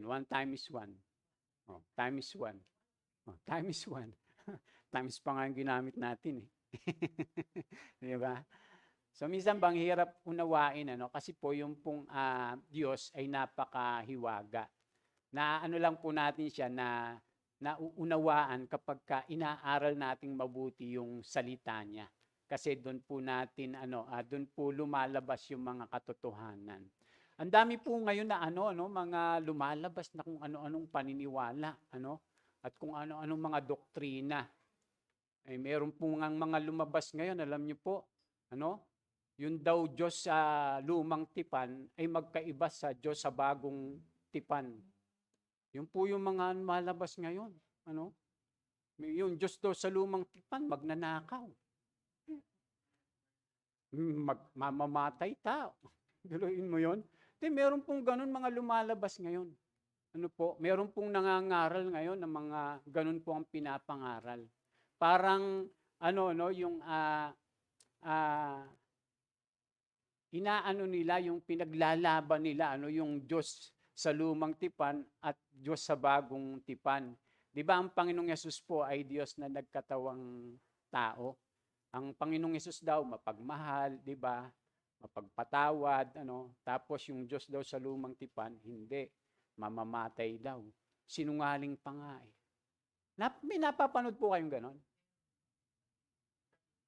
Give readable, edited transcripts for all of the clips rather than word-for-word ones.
1 times 1. Oh, times 1. Oh, times 1. Times pa nga yung ginamit natin eh. Di ba? So minsan bang hirap unawain ano kasi po yung pong Diyos ay napakahiwaga. Na ano lang po natin siya na nauunawaan kapag inaaral nating mabuti yung salita niya. Kasi doon po natin doon po lumalabas yung mga katotohanan. Ang dami po ngayon na mga lumalabas na kung ano-anong paniniwala, at kung ano-anong mga doktrina. Eh, meron po ngang mga lumabas ngayon, alam niyo po, yung daw Diyos sa lumang tipan ay magkaiba sa Diyos sa bagong tipan. Yun po yung mga malabas ngayon. Yung Diyos daw sa lumang tipan, magnanakaw. Mamamatay tao. Galuin mo yon. Meron pong ganun mga lumalabas ngayon. Meron pong nangangaral ngayon ng mga ganun po ang pinapangaral. Parang yung inaano nila yung pinaglalaban nila yung Diyos sa lumang tipan at Diyos sa bagong tipan. 'Di ba ang Panginoong Yesus po ay Diyos na nagkatawang tao? Ang Panginoong Yesus daw mapagmahal, 'di ba? Mapagpatawad, Tapos yung Diyos daw sa lumang tipan, hindi, mamamatay daw. Sinungaling pa nga eh. May napapanood po kayong ganon?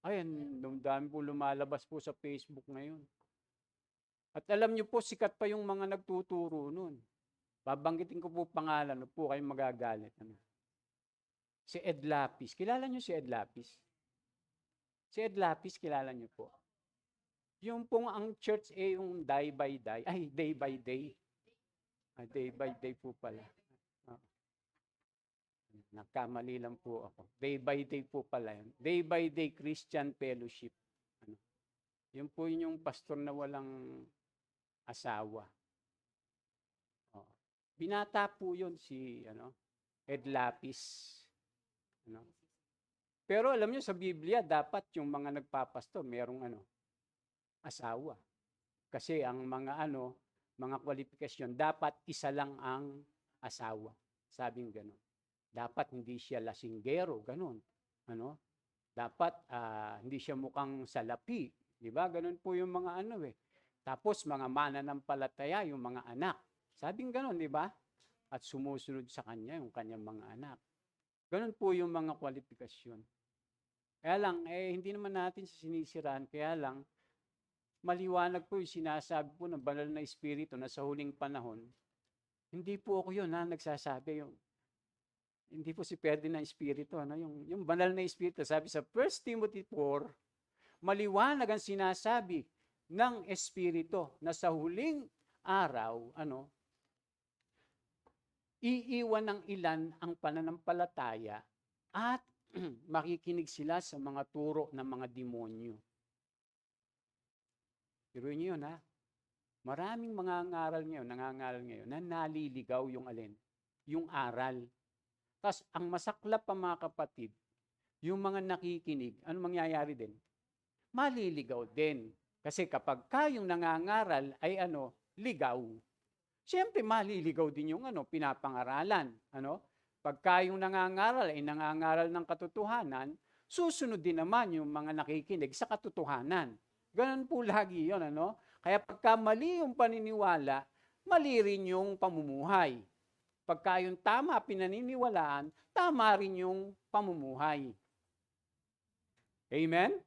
Ayan, dami po lumalabas po sa Facebook ngayon. At alam niyo po, sikat pa yung mga nagtuturo nun. Babanggitin ko po pangalan, po kayong magagalit. Si Ed Lapis. Kilala niyo si Ed Lapis? Si Ed Lapis, kilala niyo po? Yung pong ang church yung day by day. Ay, day by day. Day by day po pala. Nagkamali lang po ako. Day by day po pala yun. Day by day Christian Fellowship. Yun po yung pastor na walang asawa. Binata po yun si Ed Lapis. Pero alam niyo sa Biblia, dapat yung mga nagpapastor, merong asawa. Kasi ang mga kwalifikasyon, dapat isa lang ang asawa. Sabing gano'n. Dapat hindi siya lasinggero, gano'n. Dapat hindi siya mukhang salapi. Di ba? Gano'n po yung mga Tapos mga mananampalataya, yung mga anak. Sabing gano'n, di ba? At sumusunod sa kanya yung kanyang mga anak. Gano'n po yung mga kwalifikasyon. Kaya lang, hindi naman natin sinisiraan. Kaya lang, maliwanag po yung sinasabi po ng banal na espiritu na sa huling panahon, hindi po ako yun nagsasabi yung hindi po si Ferdinand Espiritu, yung banal na espiritu, sabi sa 1 Timothy 4, maliwanag ang sinasabi ng espiritu na sa huling araw, iiwan ng ilan ang pananampalataya at makikinig sila sa mga turo ng mga demonyo. Pero niyo yun, maraming nangangaral ngayon na naliligaw yung alin? Yung aral. Tapos, ang masaklap pa mga kapatid, yung mga nakikinig, ano mangyayari din? Maliligaw din. Kasi kapag yung nangangaral ay ligaw, siyempre maliligaw din yung pinapangaralan. Pagka yung nangangaral ay nangangaral ng katotohanan, susunod din naman yung mga nakikinig sa katotohanan. Ganun po lagi yun, Kaya pagka mali yung paniniwala, mali rin yung pamumuhay. Pagka yung tama pinaniniwalaan, tama rin yung pamumuhay. Amen?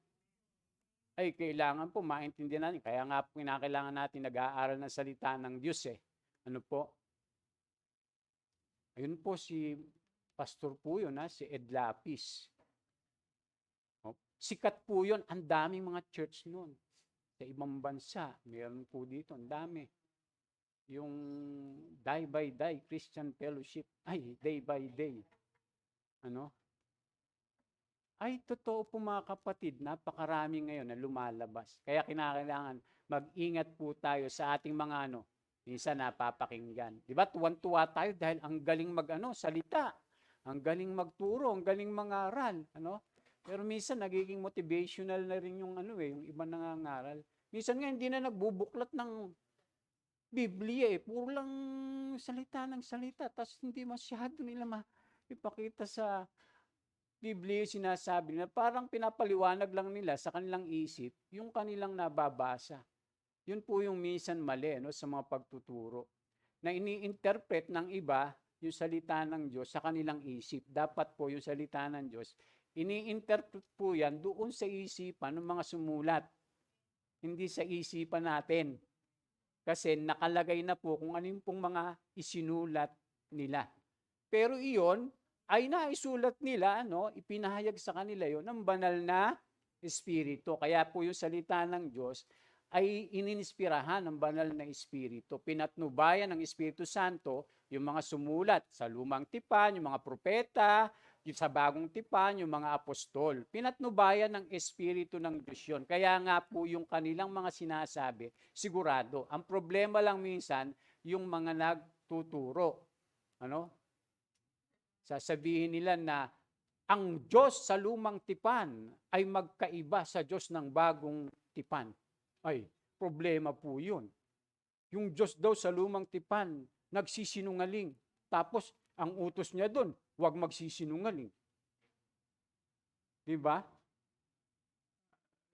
Ay, kailangan po maintindihan natin. Kaya nga po kinakailangan natin nag-aaral ng salita ng Diyos Ano po? Ayun po si pastor po yun, si Ed Lapis. Sikat po yun. Ang daming mga church noon. Sa ibang bansa, meron po dito, ang dami. Yung day by day Christian Fellowship, ay day by day. Ay totoo po mga kapatid, napakarami ngayon na lumalabas. Kaya kinakailangan mag-ingat po tayo sa ating mga minsan napapakinggan. 'Di ba? Tuwan-tuwa tayo dahil ang galing salita. Ang galing magturo, ang galing mangaral, Pero minsan nagiging motivational na rin yung yung iba nangangaral. Minsan nga hindi na nagbubuklat ng Biblia puro lang salita ng salita, tapos hindi masyado nila maipakita sa Biblia yung sinasabi nila. Parang pinapaliwanag lang nila sa kanilang isip yung kanilang nababasa. Yun po yung minsan mali, no, sa mga pagtuturo. Na ini-interpret ng iba yung salita ng Diyos sa kanilang isip. Dapat po yung salita ng Diyos, ini-interpret po yan doon sa isipan ng mga sumulat, hindi sa isipan natin. Kasi nakalagay na po kung ano yung pong mga isinulat nila. Pero iyon ay naisulat nila, ipinahayag sa kanila yon ng banal na Espiritu. Kaya po yung salita ng Diyos ay ininspirahan ng banal na Espiritu. Pinatnubayan ng Espiritu Santo yung mga sumulat sa Lumang Tipan, yung mga propeta, yung sa Bagong Tipan, yung mga apostol. Pinatnubayan ng Espiritu ng Diyos yun. Kaya nga po yung kanilang mga sinasabi, sigurado. Ang problema lang minsan, yung mga nagtuturo. Sasabihin nila na ang Diyos sa Lumang Tipan ay magkaiba sa Diyos ng Bagong Tipan. Ay, problema po yun. Yung Diyos daw sa Lumang Tipan, nagsisinungaling. Tapos, ang utos niya doon, huwag magsisinungaling. Di ba?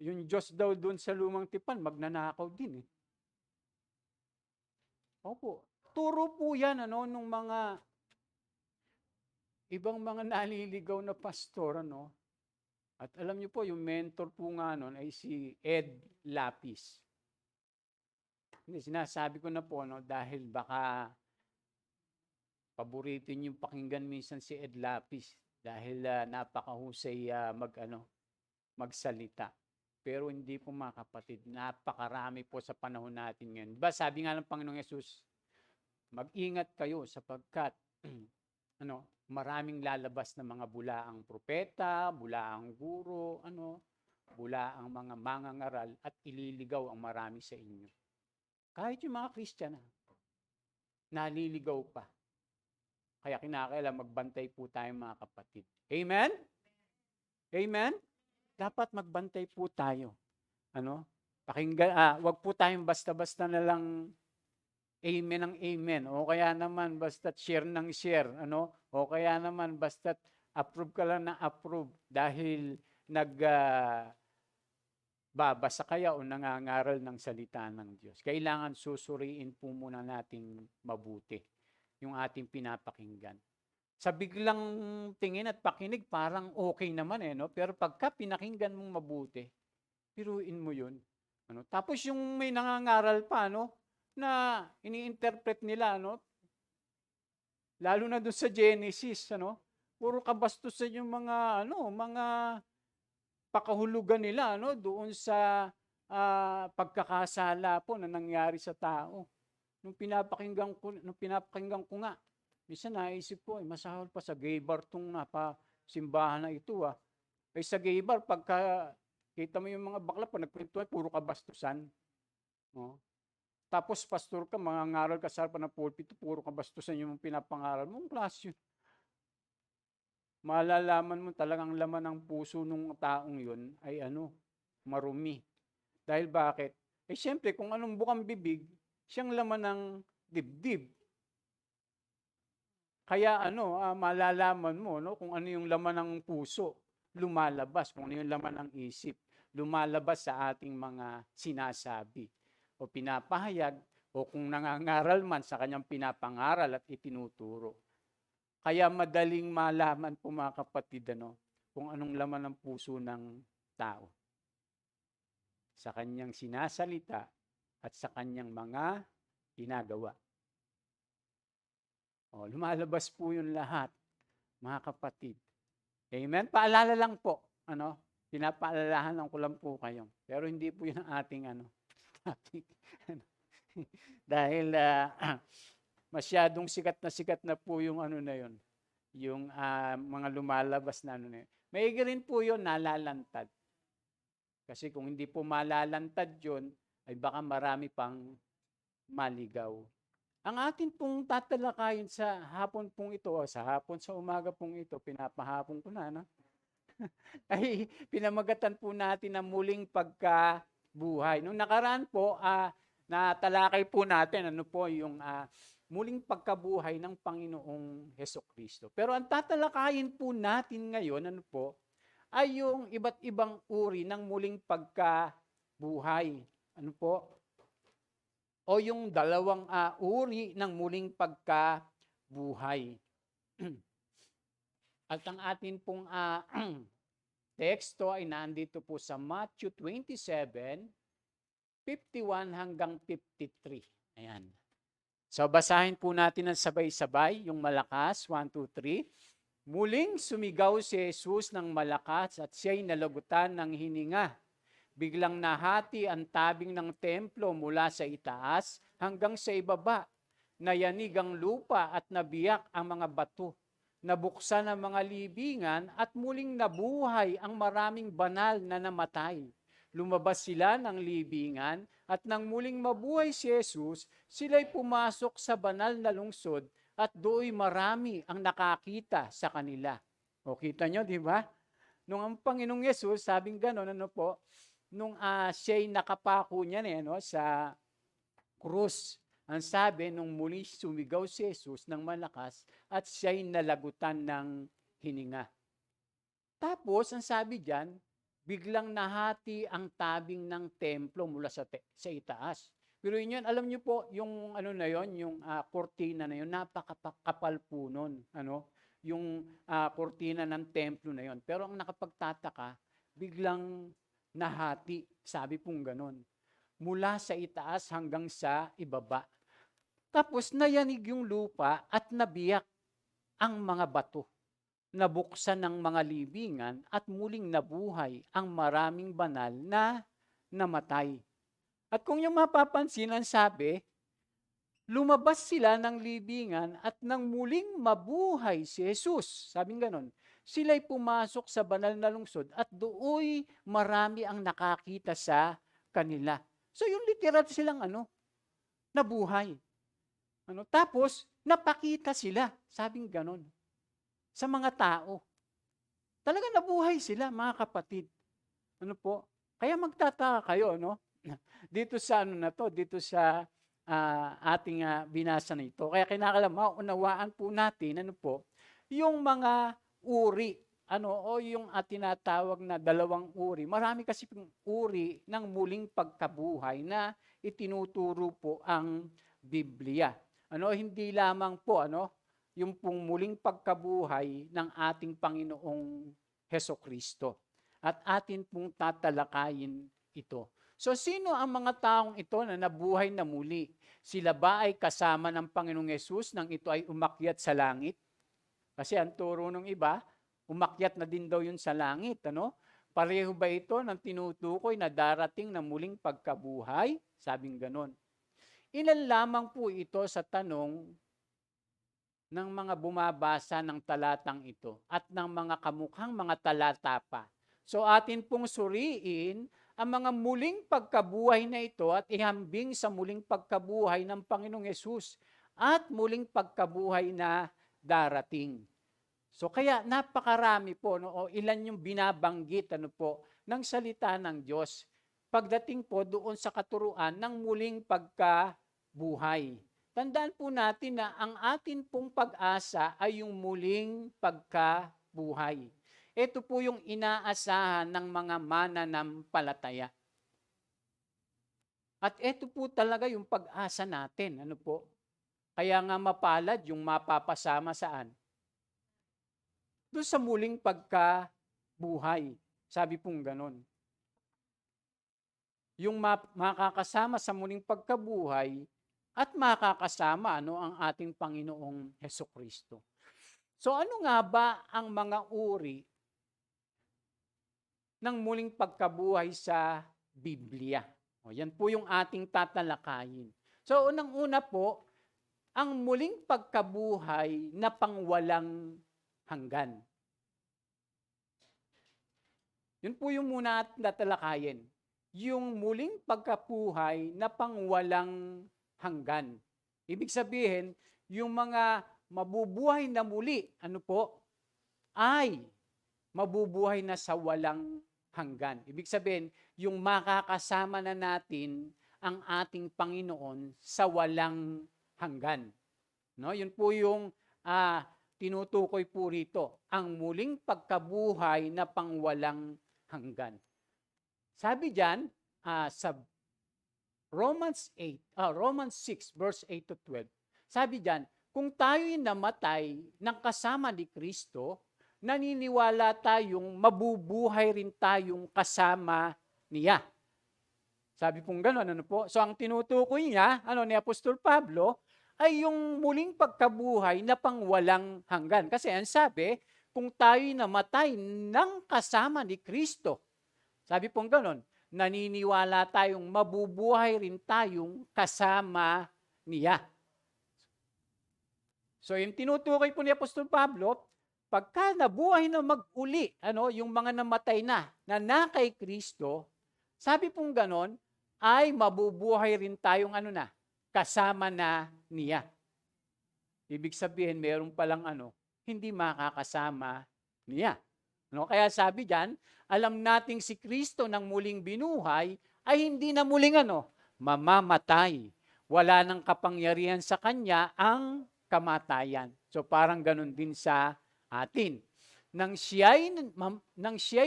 Yung Diyos daw doon sa Lumang Tipan, magnanakaw din. Opo. Turo po yan, nung mga ibang mga naliligaw na pastor, At alam niyo po, yung mentor po nga nun ay si Ed Lapis. Hindi, sinasabi ko na po, dahil baka paborito niyo pakinggan minsan si Ed Lapis dahil napakahusay magsalita. Pero hindi po mga kapatid, napakarami po sa panahon natin ngayon. Diba, sabi nga ng Panginoong Yesus, mag-ingat kayo sapagkat maraming lalabas na mga bulaang propeta, bulaang guro, bulaang mga mangangaral at ililigaw ang marami sa inyo. Kahit yung mga Kristiyana, naliligaw pa. Kaya kinakailangan magbantay po tayo mga kapatid. Amen? Amen? Dapat magbantay po tayo. Pakinggan, wag po tayong basta-basta na lang amen ang amen. O kaya naman basta't share ng share, O kaya naman basta't approve ka lang ng approve dahil babasa kaya o nangangaral ng salita ng Diyos. Kailangan susuriin po muna nating mabuti yung ating pinapakinggan. Sa biglang tingin at pakinig, parang okay naman Pero pagka pinakinggan mong mabuti, piruin mo yun. Tapos yung may nangangaral pa, na ini-interpret nila, lalo na doon sa Genesis, puro kabastusan yung mga pakahulugan nila, doon sa pagkakasala po na nangyari sa tao. Nung pinapakinggan ko nga, minsan naisip ko, masahol pa sa gay bar tong simbahan na ito. Ay sa gay bar, pagka kita mo yung mga bakla, pag nagkwentuhan, puro kabastusan. Tapos pastor ka, mangangaral ka sa harapan ng pulpito, puro kabastusan yung pinapangaral mo. Ang klase yun. Malalaman mo talagang laman ng puso ng taong yun ay marumi. Dahil bakit? Siyempre, kung anong bukang bibig, siyang laman ng dibdib. Kaya malalaman mo kung ano yung laman ng puso, lumalabas, kung ano yung laman ng isip, lumalabas sa ating mga sinasabi o pinapahayag o kung nangangaral man sa kanyang pinapangaral at itinuturo. Kaya madaling malaman po mga kapatid kung anong laman ng puso ng tao sa kanyang sinasalita at sa kanyang mga ginagawa. Lumalabas po yung lahat, mga kapatid. Amen? Paalala lang po, pinapaalalahan ko lang po kayo. Pero hindi po yun ang ating topic. Dahil masyadong sikat na po yung na yun. Yung mga lumalabas na na yun. Maigi rin po yun, nalalantad. Kasi kung hindi po malalantad yun, ay baka marami pang maligaw. Ang atin pong tatalakayin sa hapon pong ito, sa umaga pong ito, pinapahapon ko na, ay pinamagatan po natin ang muling pagkabuhay. Nung nakaraan po, natalakay po natin ano po yung muling pagkabuhay ng Panginoong Hesukristo. Pero ang tatalakayin po natin ngayon ano po ay yung iba't ibang uri ng muling pagkabuhay. Ano po? O yung dalawang uri ng muling pagkabuhay. At ang atin pong teksto ay nandito po sa Matthew 27:51 hanggang 53. Ayan. So basahin po natin ng sabay-sabay yung malakas, 1, 2, 3. Muling sumigaw si Jesus ng malakas at siya'y nalagutan ng hininga. Biglang nahati ang tabing ng templo mula sa itaas hanggang sa ibaba. Nayanig ang lupa at nabiyak ang mga bato. Nabuksan ang mga libingan at muling nabuhay ang maraming banal na namatay. Lumabas sila ng libingan at nang muling mabuhay si Jesus, sila'y pumasok sa banal na lungsod at do'y marami ang nakakita sa kanila. O kita nyo, di ba? Nung ang Panginoong Yesus, sabing gano'n, ano po, nung siya'y nakapako niya sa krus. Ang sabi, nung muli sumigaw si Jesus ng malakas at siya'y nalagutan ng hininga. Tapos, ang sabi diyan, biglang nahati ang tabing ng templo mula sa itaas. Pero yun, alam niyo po, yung ano na yon, yung kortina na yon, napakapal po nun. Yung kortina ng templo na yon. Pero ang nakapagtataka, biglang nahati, sabi pong ganon. Mula sa itaas hanggang sa ibaba. Tapos nayanig yung lupa at nabiyak ang mga bato. Nabuksan ng mga libingan at muling nabuhay ang maraming banal na namatay. At kung yung mapapansin, ang sabi, lumabas sila ng libingan at nang muling mabuhay si Jesus. Sabing ganon. Sila'y pumasok sa banal na lungsod at dooy marami ang nakakita sa kanila. So yung literal silang nabuhay. Tapos, napakita sila. Sabing ganon. Sa mga tao. Talaga nabuhay sila, mga kapatid. Ano po? Kaya magtataka kayo, dito sa dito sa ating binasa na ito. Kaya kinakailangan maunawaan po natin, yung mga uri, o yung tinatawag na dalawang uri. Marami kasi uri ng muling pagkabuhay na itinuturo po ang Biblia. Hindi lamang po, yung pong muling pagkabuhay ng ating Panginoong Hesukristo. At atin pong tatalakayin ito. So sino ang mga taong ito na nabuhay na muli? Sila ba ay kasama ng Panginoong Yesus nang ito ay umakyat sa langit? Kasi ang turo ng iba, umakyat na din daw yun sa langit. Pareho ba ito ng tinutukoy na darating na muling pagkabuhay? Sabing ganon. Ilan lamang po ito sa tanong ng mga bumabasa ng talatang ito at ng mga kamukhang mga talata pa. So atin pong suriin ang mga muling pagkabuhay na ito at ihambing sa muling pagkabuhay ng Panginoong Yesus at muling pagkabuhay na darating. So kaya napakarami po, o ilan yung binabanggit ng salita ng Diyos pagdating po doon sa katuruan ng muling pagkabuhay. Tandaan po natin na ang atin pong pag-asa ay yung muling pagkabuhay. Ito po yung inaasahan ng mga mananampalataya. At ito po talaga yung pag-asa natin. Kaya nga mapalad yung mapapasama saan? Doon sa muling pagkabuhay. Sabi pong ganon. Yung makakasama sa muling pagkabuhay at makakasama ang ating Panginoong Hesukristo. So ano nga ba ang mga uri ng muling pagkabuhay sa Biblia? Yan po yung ating tatalakayin. So unang-una po, ang muling pagkabuhay na pangwalang hanggan. Yun po yung muna at tatalakayin. Yung muling pagkabuhay na pangwalang hanggan. Ibig sabihin, yung mga mabubuhay na muli, ay mabubuhay na sa walang hanggan. Ibig sabihin, yung makakasama na natin ang ating Panginoon sa walang hanggan. No, yun po yung tinutukoy po rito, ang muling pagkabuhay na pangwalang hanggan. Sabi diyan sa Romans 6 verse 8 to 12. Sabi diyan, kung tayo'y namatay ng kasama ni Kristo, naniniwala tayong mabubuhay rin tayong kasama niya. Sabi pong gano'n, ano po? So ang tinutukoy niya, ni Apostol Pablo, ay yung muling pagkabuhay na pangwalang hanggan. Kasi ang sabi, kung tayo'y namatay ng kasama ni Kristo, sabi pong gano'n, naniniwala tayong mabubuhay rin tayong kasama niya. So yung tinutukoy po ni Apostol Pablo, pagka nabuhay na mag-uli, yung mga namatay na kay Kristo, sabi pong ganon, ay mabubuhay rin tayong kasama na niya. Ibig sabihin, meron palang hindi makakasama niya. Kaya sabi diyan, alam nating si Kristo nang muling binuhay ay hindi na muling mamamatay. Wala nang kapangyarihan sa kanya ang kamatayan. So parang ganun din sa atin. Nang siya'y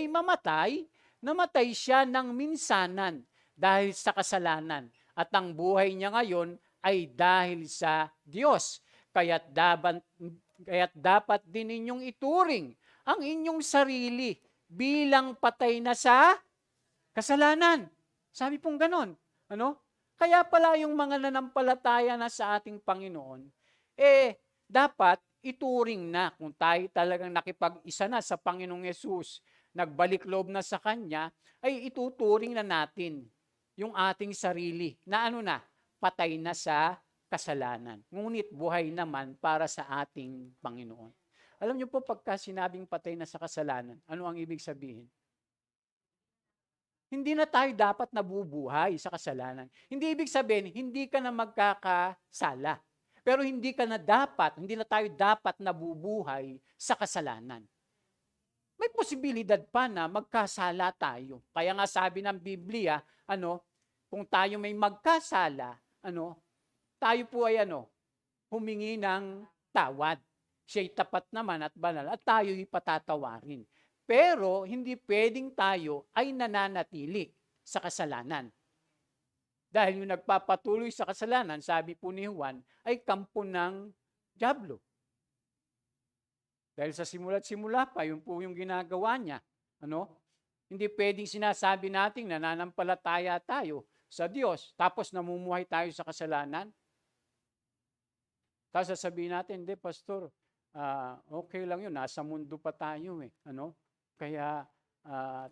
mamatay, namatay siya ng minsanan dahil sa kasalanan. At ang buhay niya ngayon ay dahil sa Diyos. Kaya't dapat din ninyong ituring ang inyong sarili bilang patay na sa kasalanan. Sabi pong ganon. Kaya pala yung mga nanampalataya na sa ating Panginoon, dapat ituring na kung tayo talagang nakipag-isa na sa Panginoong Yesus, nagbalik loob na sa Kanya, ay ituturing na natin yung ating sarili na patay na sa kasalanan. Ngunit buhay naman para sa ating Panginoon. Alam niyo po, pagka sinabing patay na sa kasalanan, ano ang ibig sabihin? Hindi na tayo dapat nabubuhay sa kasalanan. Hindi ibig sabihin, hindi ka na magkakasala. Pero hindi na tayo dapat nabubuhay sa kasalanan. May posibilidad pa na magkasala tayo. Kaya nga sabi ng Biblia, kung tayo may magkasala, tayo po ay humingi ng tawad. Siya'y tapat naman at banal at tayo'y patatawarin. Pero hindi pwedeng tayo ay nananatili sa kasalanan. Dahil yung nagpapatuloy sa kasalanan, sabi po ni Juan, ay kampo ng dyablo. Dahil sa simula't simula pa, yun po yung ginagawa niya. Hindi pwedeng sinasabi natin nananampalataya tayo sa Diyos, tapos namumuhay tayo sa kasalanan. Tapos sasabihin natin, hindi pastor, okay lang yun, nasa mundo pa tayo Kaya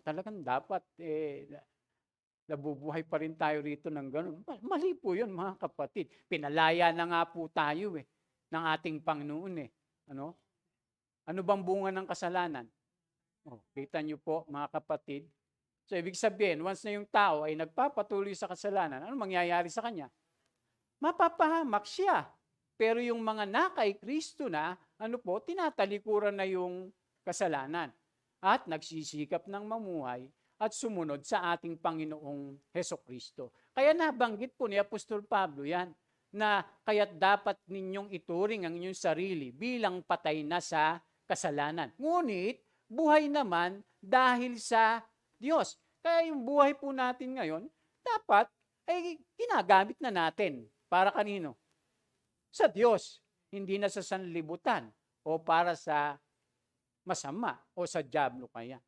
talagang dapat nabubuhay pa rin tayo rito ng gano'n. Mali po yun, mga kapatid. Pinalaya na nga po tayo ng ating Panginoon Ano bang bunga ng kasalanan? Kita niyo po, mga kapatid. So, ibig sabihin, once na yung tao ay nagpapatuloy sa kasalanan, ano mangyayari sa kanya? Mapapahamak siya. Pero yung mga nakay Kristo na, tinatalikuran na yung kasalanan. At nagsisikap ng mamuhay at sumunod sa ating Panginoong Hesukristo. Kaya nabanggit po ni Apostol Pablo yan, na kaya't dapat ninyong ituring ang inyong sarili bilang patay na sa kasalanan. Ngunit, buhay naman dahil sa Diyos. Kaya yung buhay po natin ngayon, dapat ay ginagamit na natin. Para kanino? Sa Diyos. Hindi na sa sanlibutan o para sa masama o sa dyablo kaya.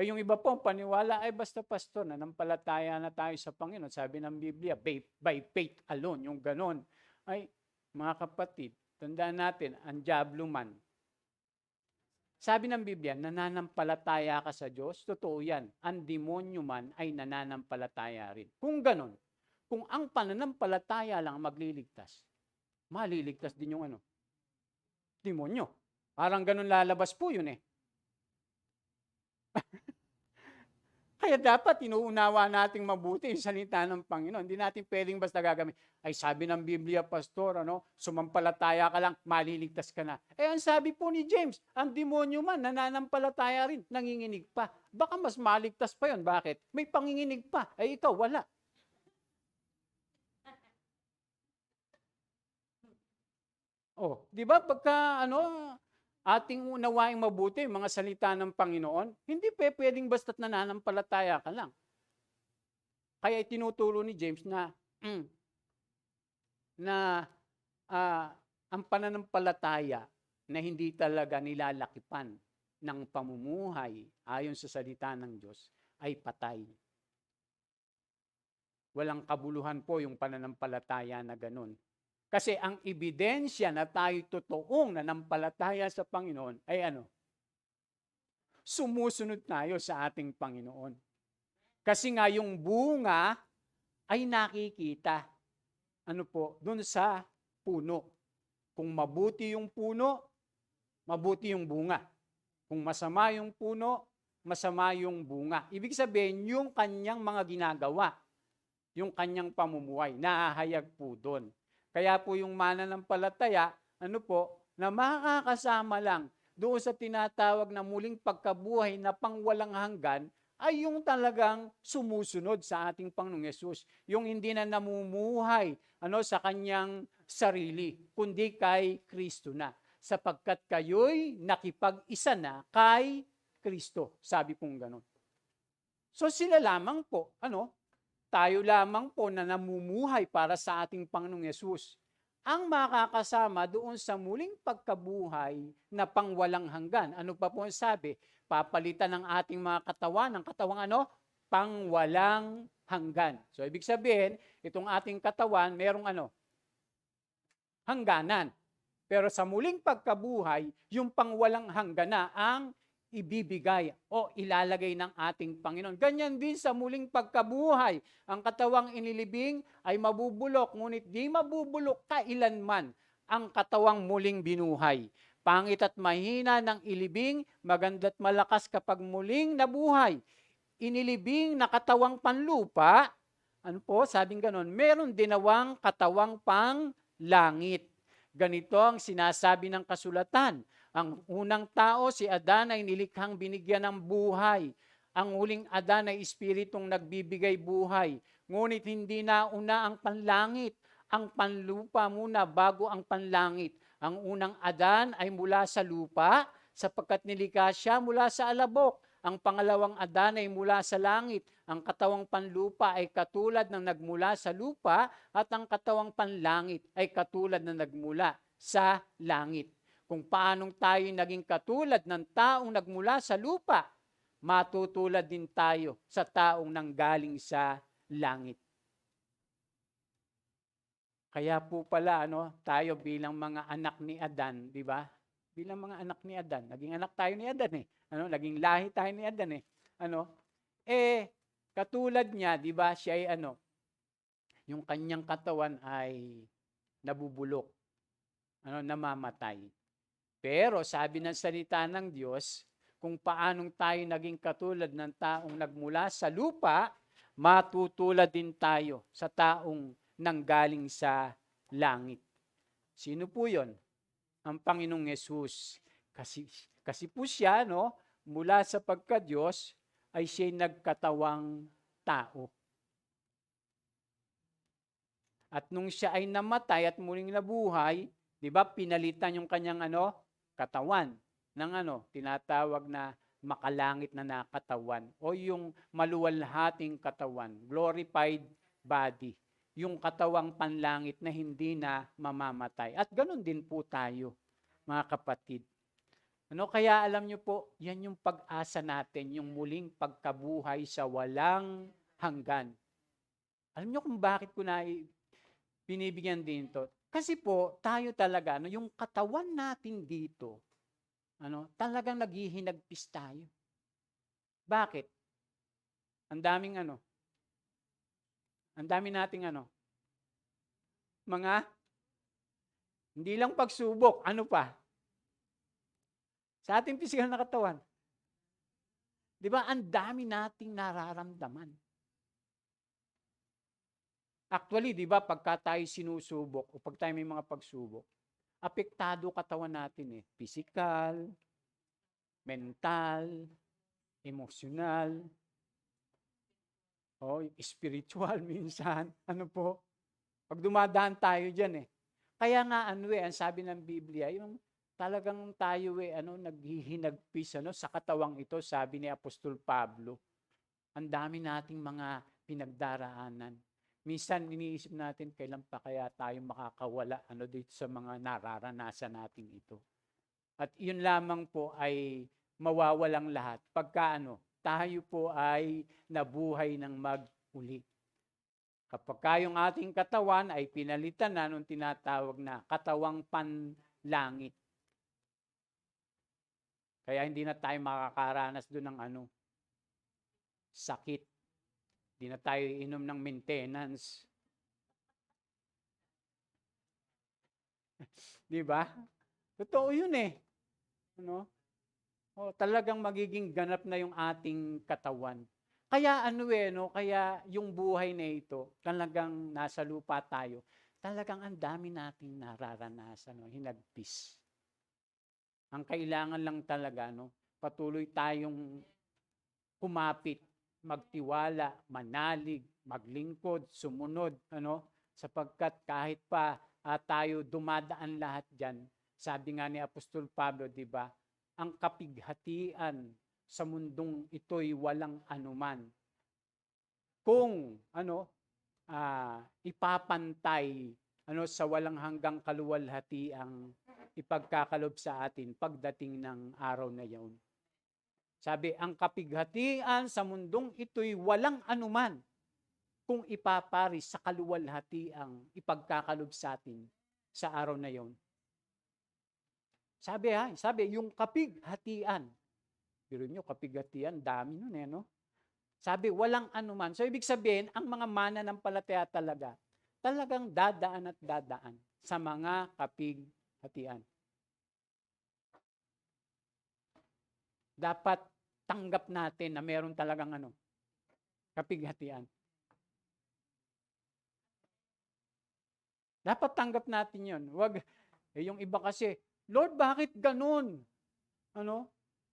Yung iba po, paniwala ay basta pastor, nanampalataya na tayo sa Panginoon. Sabi ng Biblia, by faith alone, yung ganon. Ay, mga kapatid, tandaan natin, ang dyablo man. Sabi ng Biblia, nananampalataya ka sa Diyos, totoo yan. Ang demonyo man ay nananampalataya rin. Kung ganon, kung ang pananampalataya lang magliligtas, maliligtas din yung demonyo. Parang ganon lalabas po yun Kaya dapat inuunawa nating mabuti yung salita ng Panginoon. Hindi natin pwedeng basta gagamit. Ay sabi ng Biblia, pastor, sumampalataya ka lang, maliligtas ka na. Ang sabi po ni James, ang demonyo man, nananampalataya rin, nanginginig pa. Baka mas maligtas pa yon. Bakit? May panginginig pa. Ikaw, wala. Oh, 'di ba pagka ating unawaing mabuti yung mga salita ng Panginoon, hindi puwedeng basta't nananampalataya ka lang. Kaya itinuturo ni James na, ah, ang pananampalataya na hindi talaga nilalakipan ng pamumuhay ayon sa salita ng Diyos ay patay. Walang kabuluhan po yung pananampalataya na gano'n. Kasi ang ebidensya na tayo'y totoong nanampalataya sa Panginoon ay sumusunod tayo sa ating Panginoon. Kasi nga yung bunga ay nakikita. Do'n sa puno. Kung mabuti yung puno, mabuti yung bunga. Kung masama yung puno, masama yung bunga. Ibig sabihin, yung kanyang mga ginagawa, yung kanyang pamumuhay, nahahayag po doon. Kaya po yung mananampalataya, na makakasama lang doon sa tinatawag na muling pagkabuhay na pangwalang hanggan, ay yung talagang sumusunod sa ating Panginoong Yesus. Yung hindi na namumuhay sa kanyang sarili, kundi kay Kristo na. Sapagkat kayo'y nakipag-isa na kay Kristo. Sabi pong gano'n. So sila lamang po, tayo lamang po na namumuhay para sa ating Panginoong Yesus ang makakasama doon sa muling pagkabuhay na pangwalang hanggan. Ano pa po ang sabi? Papalitan ng ating mga katawan, ng katawang pangwalang hanggan. So ibig sabihin, itong ating katawan, merong hangganan. Pero sa muling pagkabuhay, yung pangwalang hanggan na ang ibibigay o ilalagay ng ating Panginoon. Ganyan din sa muling pagkabuhay. Ang katawang inilibing ay mabubulok, ngunit di mabubulok kailanman ang katawang muling binuhay. Pangit at mahina ng ilibing, maganda't malakas kapag muling nabuhay. Inilibing na katawang panlupa, sabing ganon, meron dinawang katawang panglangit. Ganito ang sinasabi ng kasulatan. Ang unang tao, si Adan, ay nilikhang binigyan ng buhay. Ang huling Adan ay espiritong nagbibigay buhay. Ngunit hindi nauna ang panlangit. Ang panlupa muna bago ang panlangit. Ang unang Adan ay mula sa lupa, sapagkat nilikha siya mula sa alabok. Ang pangalawang Adan ay mula sa langit. Ang katawang panlupa ay katulad ng nagmula sa lupa at ang katawang panlangit ay katulad ng nagmula sa langit. Kung paanong tayo naging katulad ng taong nagmula sa lupa, matutulad din tayo sa taong nanggaling sa langit. Kaya po pala tayo bilang mga anak ni Adan, di ba? Bilang mga anak ni Adan, naging anak tayo ni Adan naging lahi tayo ni Adan katulad niya, di ba? Siya ay yung kanyang katawan ay nabubulok, namamatay. Pero sabi ng salita ng Diyos, kung paanong tayo naging katulad ng taong nagmula sa lupa, matutulad din tayo sa taong nanggaling sa langit. Sino po yon? Ang Panginoong Yesus. Kasi po siya, mula sa pagka-Diyos, ay siya'y nagkatawang tao. At nung siya ay namatay at muling nabuhay, di ba, pinalitan yung kanyang katawan ng tinatawag na makalangit na nakatawan o yung maluwalhating katawan, glorified body, yung katawang panlangit na hindi na mamamatay. At ganun din po tayo, mga kapatid. Kaya alam nyo po, yan yung pag-asa natin, yung muling pagkabuhay sa walang hanggan. Alam nyo kung bakit ko na binibigyan din to? Kasi po, tayo talaga, yung katawan natin dito, talagang naghihinagpis tayo. Bakit? Ang daming ang dami nating mga, hindi lang pagsubok, pa? Sa ating pisikal na katawan. Di ba, ang dami nating nararamdaman. Actually, di ba, pagka tayo sinusubok o pag tayo may mga pagsubok, apektado katawan natin physical, mental, emotional, spiritual minsan. Pag dumadaan tayo dyan Kaya nga ang sabi ng Biblia, yung talagang tayo naghihinagpis sa katawang ito, sabi ni Apostol Pablo. Ang dami nating mga pinagdaraanan. Minsan iniisip natin kailan pa kaya tayo makakawala dito sa mga nararanasan natin ito. At yun lamang po ay mawawalang lahat pagka tayo po ay nabuhay ng mag-uli. Kapag yung ating katawan ay pinalitan na nung tinatawag na katawang panlangit. Kaya hindi na tayo makakaranas doon ng sakit. Hindi na tayo inom ng maintenance. Di ba? Totoo yun eh. Talagang magiging ganap na yung ating katawan. Kaya kaya yung buhay na ito, talagang nasa lupa tayo, talagang ang dami nating nararanasan, hinagpis. Ang kailangan lang talaga, patuloy tayong kumapit, magtiwala, manalig, maglingkod, sumunod, sapagkat kahit pa tayo dumadaan lahat diyan, sabi nga ni Apostol Pablo, di ba, ang kapighatian sa mundong ito'y walang anuman. Kung ipapantay sa walang hanggang kaluwalhati ang ipagkakalob sa atin pagdating ng araw na iyon. Sabi, ang kapighatian sa mundong ito'y walang anuman kung ipaparis sa kaluwalhati ang ipagkakalob sa atin sa araw na iyon. Sabi yung kapighatian. Pero nyo, kapighatian, dami nun Sabi, walang anuman. So, ibig sabihin, ang mga mananampalataya talagang dadaan at dadaan sa mga kapighatian. Dapat tanggap natin na meron talagang kapighatian. Dapat tanggap natin yun. Wag, yung iba kasi, Lord, bakit ganun?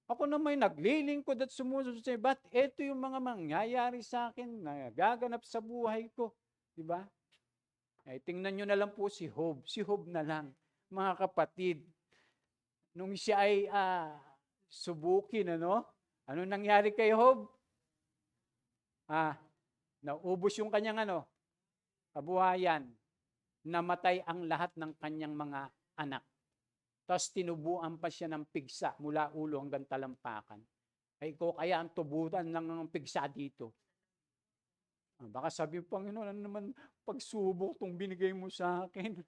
Ako na may naglilingkod at sumusunod sa ba't ito yung mga mangyayari sa akin na gaganap sa buhay ko. Diba? Tingnan nyo na lang po si Job. Si Job na lang, mga kapatid. Nung siya ay subukin, ano nangyari kay Job? Naubos yung kanyang kabuhayan. Namatay ang lahat ng kanyang mga anak. Tapos tinubuan pa siya ng pigsa mula ulo hanggang talampakan. Ay ko kaya ang tubutan lang ng pigsa dito. Baka sabi mo, Panginoon, ano naman pagsubok tong binigay mo sa akin?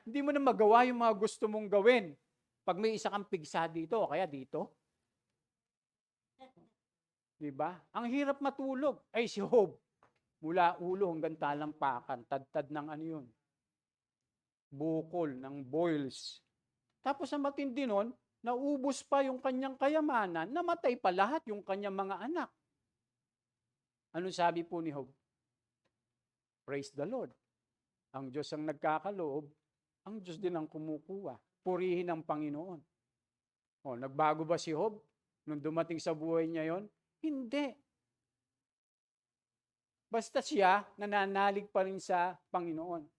Hindi mo na magawa yung mga gusto mong gawin. Pag may isa kang pigsa dito, o kaya dito. Diba? Ang hirap matulog. Ay si Job, mula ulo hanggang talampakan, tad-tad ng yun. Bukol ng boils. Tapos ang matindi nun, naubos pa yung kanyang kayamanan, namatay pa lahat yung kanyang mga anak. Ano sabi po ni Job? Praise the Lord. Ang Diyos ang nagkakaloob, ang Diyos din ang kumukuha. Purihin ang Panginoon. Nagbago ba si Job nung dumating sa buhay niya yon? Hindi. Basta siya nananalig pa rin sa Panginoon.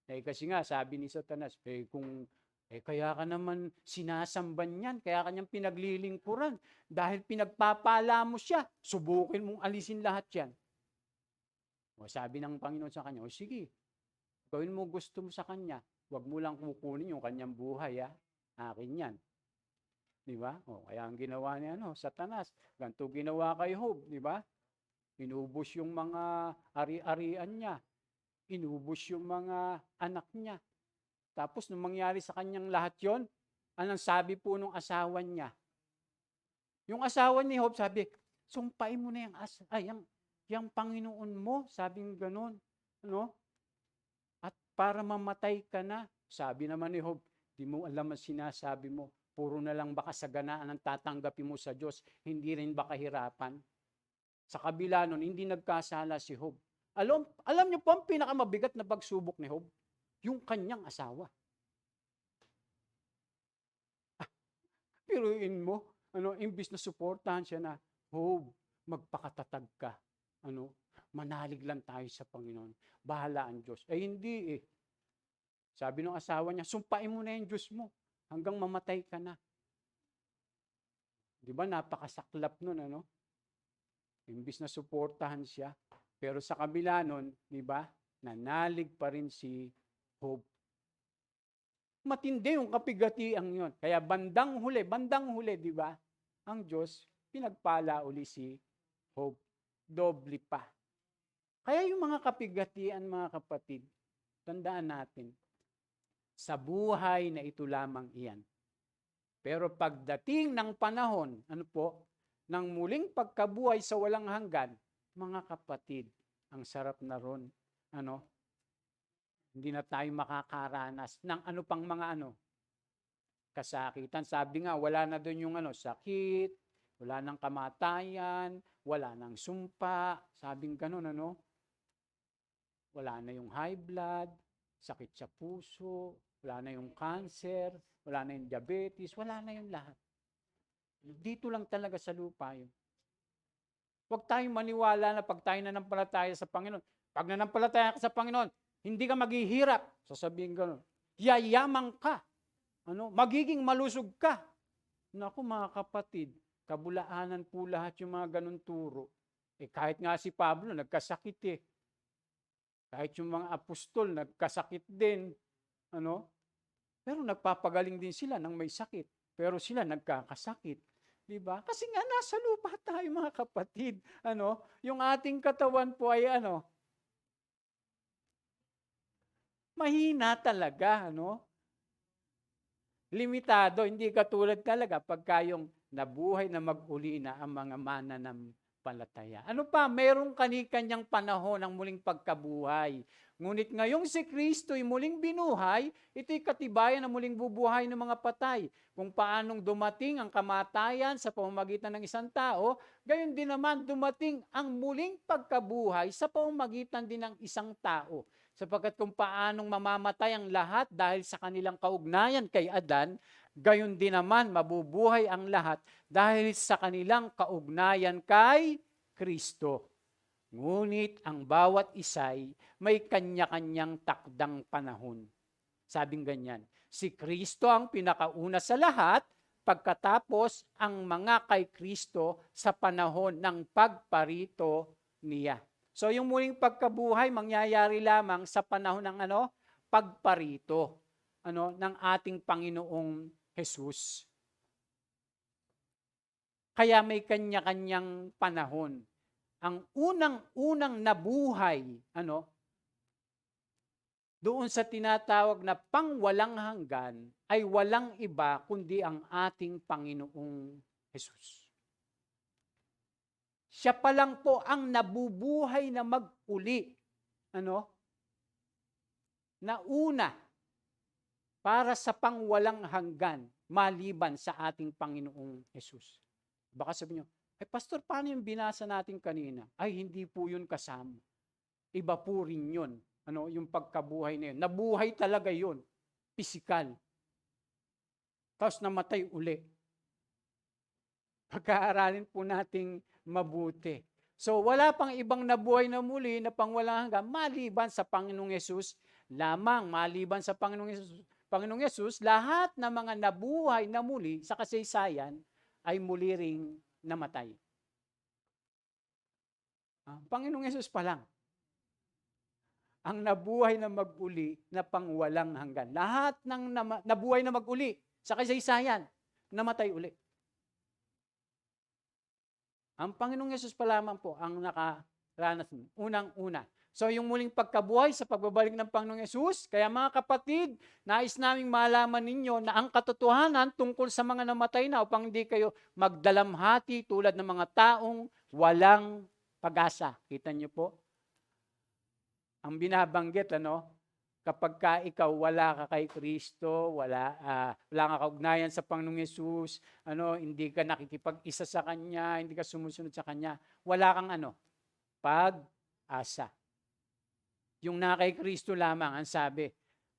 Kasi nga, sabi ni Satanas, kaya ka naman sinasamban yan, kaya kanyang pinaglilingkuran. Dahil pinagpapala mo siya, subukin mong alisin lahat yan. Sabi ng Panginoon sa kanya, sige, gawin mo gusto mo sa kanya, huwag mo lang kukunin yung kanyang buhay, akin yan. Di ba? Kaya ang ginawa niya, Satanas, ganito ginawa kay Job, di ba? Inubos yung mga ari-arian niya. Inubos yung mga anak niya. Tapos nung mangyari sa kanyang lahat yon, anong sabi po nung asawa niya? Yung asawa ni Job sabi, sumpain mo na yung Panginoon mo, sabing ganun. At para mamatay ka na, sabi naman ni Job, di mo alam ang sinasabi mo, puro na lang baka saganaan ang tatanggapin mo sa Diyos, hindi rin ba kahirapan? Sa kabila nun, hindi nagkasala si Job. Alam niyo po ang pinakamabigat na pagsubok ni Job? Yung kanyang asawa. Piruin mo, imbis na suportahan siya na, Job, magpakatatag ka. Manalig lang tayo sa Panginoon. Bahala ang Diyos. Hindi Sabi ng asawa niya, sumpain mo na yung Diyos mo hanggang mamatay ka na. Di ba, napakasaklap nun, ano? Imbis na suportahan siya. Pero sa kabila nun, di ba, nanalig pa rin si Job. Matindi yung kapigatian yun. Kaya bandang huli, di ba, ang Diyos, pinagpala uli si Job. Doble pa. Kaya yung mga kapigatian, mga kapatid, tandaan natin, sa buhay na ito lamang iyan. Pero pagdating ng panahon, ng muling pagkabuhay sa walang hanggan, mga kapatid, ang sarap na ron, hindi na tayo makakaranas ng pang mga kasakitan. Sabi nga, wala na doon yung sakit, wala nang kamatayan, wala nang sumpa, sabing ganun, wala na yung high blood, sakit sa puso, wala na yung cancer, wala na yung diabetes, wala na yung lahat. Dito lang talaga sa lupa yun. Huwag tayong maniwala na pag tayo nanampalataya sa Panginoon. Pag nanampalataya ka sa Panginoon, hindi ka maghihirap. Sasabihin gano'n. Yayaman ka. Magiging malusog ka. Naku mga kapatid, kabulaanan po lahat yung mga ganun turo. Kahit nga si Pablo, nagkasakit Kahit yung mga apostol, nagkasakit din. Pero nagpapagaling din sila ng may sakit. Pero sila nagkakasakit. Diba? Kasi nga nasa lupa tayo mga kapatid. Yung ating katawan po ay mahina talaga. Limitado. Hindi katulad talaga pagka yung nabuhay na mag-uli na ang mga mananampalataya. Mayroong kani-kanyang panahon ng muling pagkabuhay. Ngunit ngayong si Kristo'y muling binuhay, ito'y katibayan na muling bubuhay ng mga patay. Kung paanong dumating ang kamatayan sa pamamagitan ng isang tao, gayon din naman dumating ang muling pagkabuhay sa pamamagitan din ng isang tao. Sapagkat kung paanong mamamatay ang lahat dahil sa kanilang kaugnayan kay Adan, gayon din naman mabubuhay ang lahat dahil sa kanilang kaugnayan kay Kristo. Ngunit ang bawat isa'y may kanya-kanyang takdang panahon. Sabing ganyan, si Kristo ang pinakauna sa lahat, pagkatapos ang mga kay Kristo sa panahon ng pagparito niya. So yung muling pagkabuhay mangyayari lamang sa panahon ng pagparito ng ating Panginoong Jesus. Kaya may kanya-kanyang panahon. Ang unang-unang nabuhay, doon sa tinatawag na pangwalang hanggan, ay walang iba kundi ang ating Panginoong Jesus. Siya pa lang po ang nabubuhay na mag-uli. Na una, para sa pangwalang hanggan, maliban sa ating Panginoong Jesus. Baka sabihin nyo, Pastor, paano yung binasa natin kanina? Ay, hindi po yun kasama. Iba po rin yun. Yung pagkabuhay na yun. Nabuhay talaga yun. Pisikal. Tapos namatay uli. Pagkaaralin po nating mabuti. So, wala pang ibang nabuhay na muli na pangwalang hanggan maliban sa Panginoong Yesus lamang. Maliban sa Panginoong Yesus, lahat ng mga nabuhay na muli sa kasaysayan ay muli ring namatay. Panginoong Yesus pa lang ang nabuhay na mag-uli na pangwalang hanggan. Lahat ng nabuhay na mag-uli sa kasaysayan, namatay uli. Ang Panginoong Yesus pa lamang po ang nakaranas unang-una. So yung muling pagkabuhay sa pagbabalik ng Panginoong Yesus, kaya mga kapatid, nais naming malaman ninyo na ang katotohanan tungkol sa mga namatay na upang hindi kayo magdalamhati tulad ng mga taong walang pag-asa. Kita niyo po? Ang binabanggit, kapag ka ikaw wala ka kay Kristo, wala ka kaugnayan sa Panginoong Yesus, hindi ka nakikipag-isa sa Kanya, hindi ka sumusunod sa Kanya, wala kang pag-asa. Yung na kay Kristo lamang ang sabi.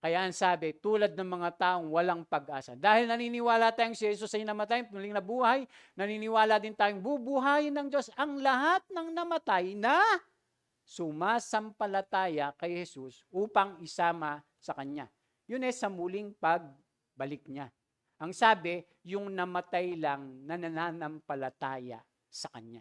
Kaya ang sabi, tulad ng mga taong walang pag-asa. Dahil naniniwala tayong si Jesus ay namatay, muling nabuhay, naniniwala din tayong bubuhayin ng Diyos ang lahat ng namatay na sumasampalataya kay Jesus upang isama sa Kanya. Yun sa muling pagbalik niya. Ang sabi, yung namatay lang na nananampalataya sa Kanya.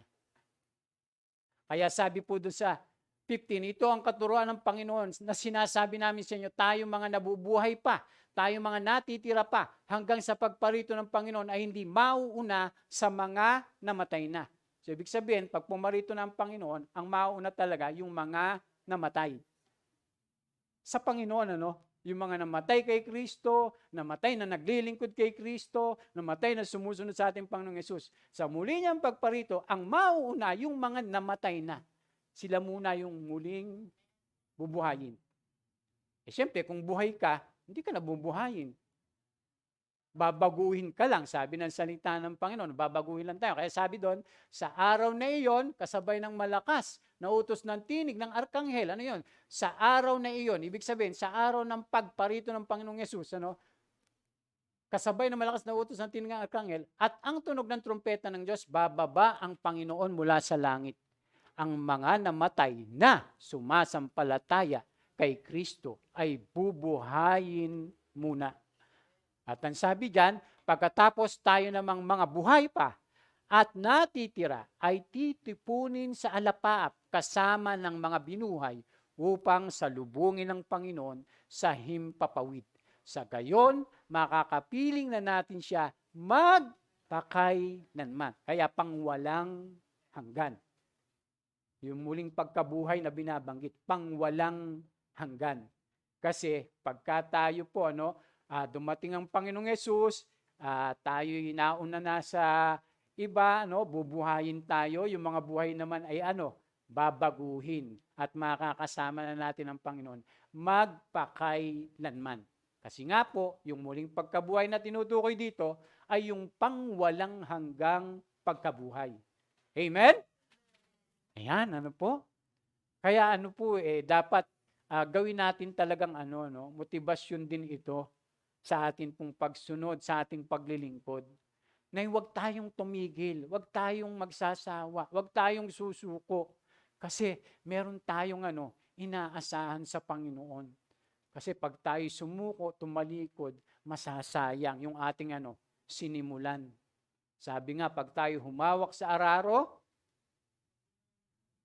Kaya sabi po doon sa 15, ito ang katuruan ng Panginoon na sinasabi namin sa inyo, tayo mga nabubuhay pa, tayo mga natitira pa, hanggang sa pagparito ng Panginoon ay hindi mauuna sa mga namatay na. So, ibig sabihin, pag pumarito ng Panginoon, ang mauuna talaga yung mga namatay. Sa Panginoon, yung mga namatay kay Kristo, namatay na naglilingkod kay Kristo, namatay na sumusunod sa ating Panginoong Yesus. Sa muli niyang pagparito, ang mauuna yung mga namatay na. Sila muna yung muling bubuhayin. Siyempre, kung buhay ka, hindi ka na bubuhayin. Babaguhin ka lang, sabi ng salita ng Panginoon, babaguhin lang tayo. Kaya sabi doon, sa araw na iyon, kasabay ng malakas na utos ng tinig ng arkanghel, ano yun? Sa araw na iyon, ibig sabihin, sa araw ng pagparito ng Panginoong Yesus, kasabay ng malakas na utos ng tinig ng arkanghel, at ang tunog ng trumpeta ng Diyos, bababa ang Panginoon mula sa langit. Ang mga namatay na sumasampalataya kay Kristo ay bubuhayin muna. At ang sabi diyan, pagkatapos tayo namang mga buhay pa at natitira ay titipunin sa alapaap kasama ng mga binuhay upang salubungin ng Panginoon sa himpapawid. Sa gayon, makakapiling na natin siya magpakailanman. Kaya pangwalang hanggan. Yung muling pagkabuhay na binabanggit, pangwalang hanggan. Kasi pagka tayo po, dumating ang Panginoong Yesus, tayo'y nauna na sa iba, bubuhayin tayo, yung mga buhay naman ay babaguhin at makakasama na natin ang Panginoon magpakailanman. Kasi nga po, yung muling pagkabuhay na tinutukoy dito ay yung pangwalang hanggang pagkabuhay. Amen? Ayan, po? Kaya dapat gawin natin talagang motibasyon din ito sa atin pong pagsunod, sa ating paglilingkod. Na huwag tayong tumigil, huwag tayong magsasawa, huwag tayong susuko. Kasi meron tayong inaasahan sa Panginoon. Kasi pag tayo sumuko, tumalikod, masasayang yung ating sinimulan. Sabi nga, pag tayo humawak sa araro,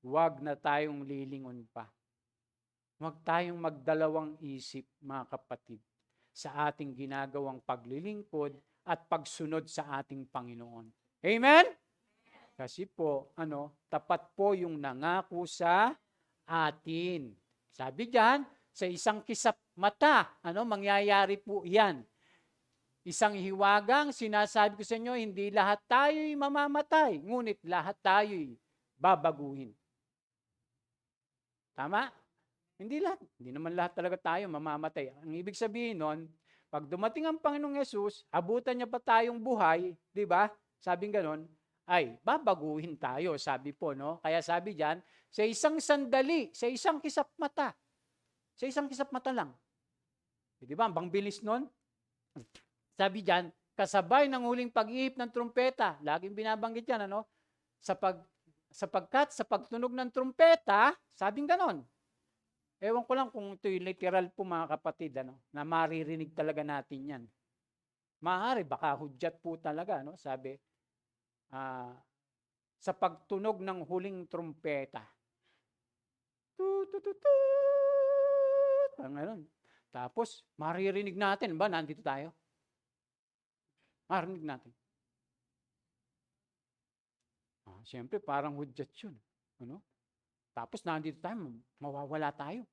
huwag na tayong lilingon pa. Huwag tayong magdalawang isip, mga kapatid, sa ating ginagawang paglilingkod at pagsunod sa ating Panginoon. Amen? Kasi po, tapat po yung nangako sa atin. Sabi diyan, sa isang kisap mata, mangyayari po yan. Isang hiwagang, sinasabi ko sa inyo, hindi lahat tayo'y mamamatay, ngunit lahat tayo'y babaguhin. Tama? Hindi lahat. Hindi naman lahat talaga tayo mamamatay. Ang ibig sabihin nun, pag dumating ang Panginoong Yesus, abutan niya pa tayong buhay, di ba? Sabing ganon, ay babaguhin tayo, sabi po, Kaya sabi diyan, sa isang sandali, sa isang kisap mata. Sa isang kisap mata lang. Di ba? Bang bilis nun? Sabi diyan, kasabay ng huling pag-ihip ng trumpeta. Laging binabanggit yan, sapagkat sa pagtunog ng trumpeta, sabing ganon. Ewan ko lang kung ito'y literal po, mga kapatid, na maririnig talaga natin yan. Maaari, baka hudyat po talaga, sabi, sa pagtunog ng huling trumpeta. Tapos, maririnig natin, ba, nandito tayo? Maririnig natin. Siyempre, parang hudyat yun. Tapos nandito tayo, mawawala tayo.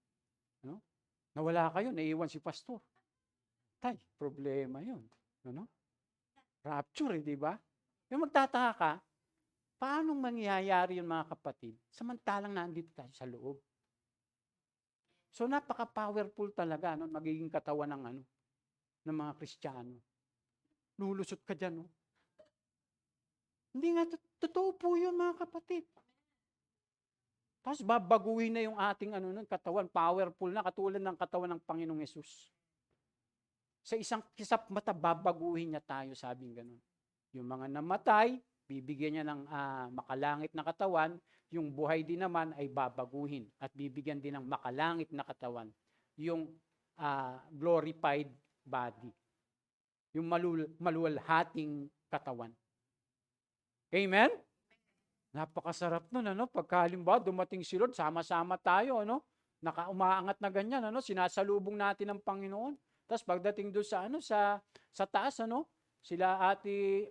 Nawala kayo, naiiwan si pastor. Tay, problema yun. Rapture, di ba? Yung magtataka ka, paano mangyayari yun, mga kapatid? Samantalang nandito tayo sa loob. So napaka-powerful talaga magiging katawan ng mga Kristiyano. Lulusot ka dyan. Hindi nga, totoo po yun, mga kapatid. Tapos babaguhin na yung ating katawan, powerful na, katulad ng katawan ng Panginoong Yesus. Sa isang kisap mata, babaguhin niya tayo, sabing ganun. Yung mga namatay, bibigyan niya ng makalangit na katawan, yung buhay din naman ay babaguhin at bibigyan din ng makalangit na katawan. Yung glorified body. Yung maluwalhating katawan. Amen? Napakasarap nun, ano? Pagka halimbawa dumating si Lord, sama-sama tayo, ano? Umaangat na ganyan, ano? Sinasalubong natin ang Panginoon. Tapos pagdating doon sa ano sa taas, ano? Sila ate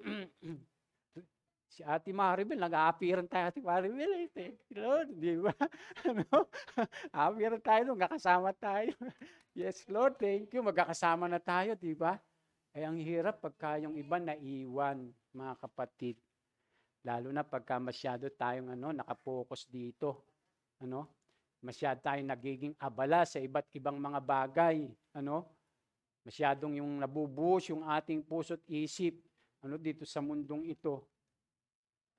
si Ate Maribel, nag-aapiran tayo Ate Maribel, thank you Lord, di ba? Ano? Aapiran tayo doon, kakasama tayo. Yes Lord, thank you, magkakasama na tayo, di ba? Ay ang hirap pagka yung iba naiwan, mga kapatid. Lalo na pagka masyado tayong nakapokus dito. Ano? Masyado tayong nagiging abala sa iba't ibang mga bagay. Ano? Masyadong yung nabubuhos yung ating puso't isip dito sa mundong ito.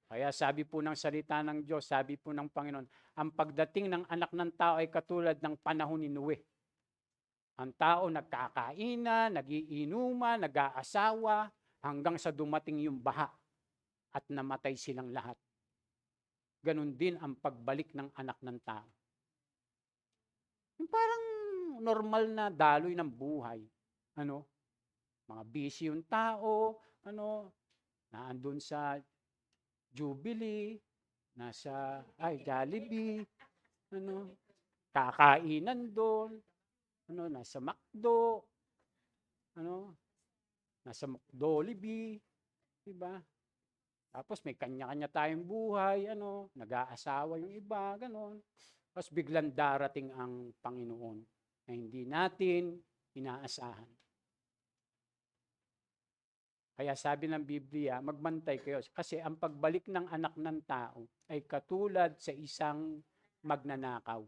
Kaya sabi po ng salita ng Diyos, sabi po ng Panginoon, ang pagdating ng anak ng tao ay katulad ng panahon ni Noe. Ang tao nagkakainan, nagiinuman, nag-aasawa, hanggang sa dumating yung baha at namatay silang lahat. Ganon din ang pagbalik ng anak ng tao. Yung parang normal na daloy ng buhay. Mga busy yung tao, naandun sa Jubilee, nasa Jollibee, kakainan doon, nasa McDo, nasa McDolibee, di ba? Tapos may kanya-kanya tayong buhay, nag-aasawa yung iba, ganon. Tapos biglang darating ang Panginoon na hindi natin inaasahan. Kaya sabi ng Biblia, magbantay kayo. Kasi ang pagbalik ng anak ng tao ay katulad sa isang magnanakaw.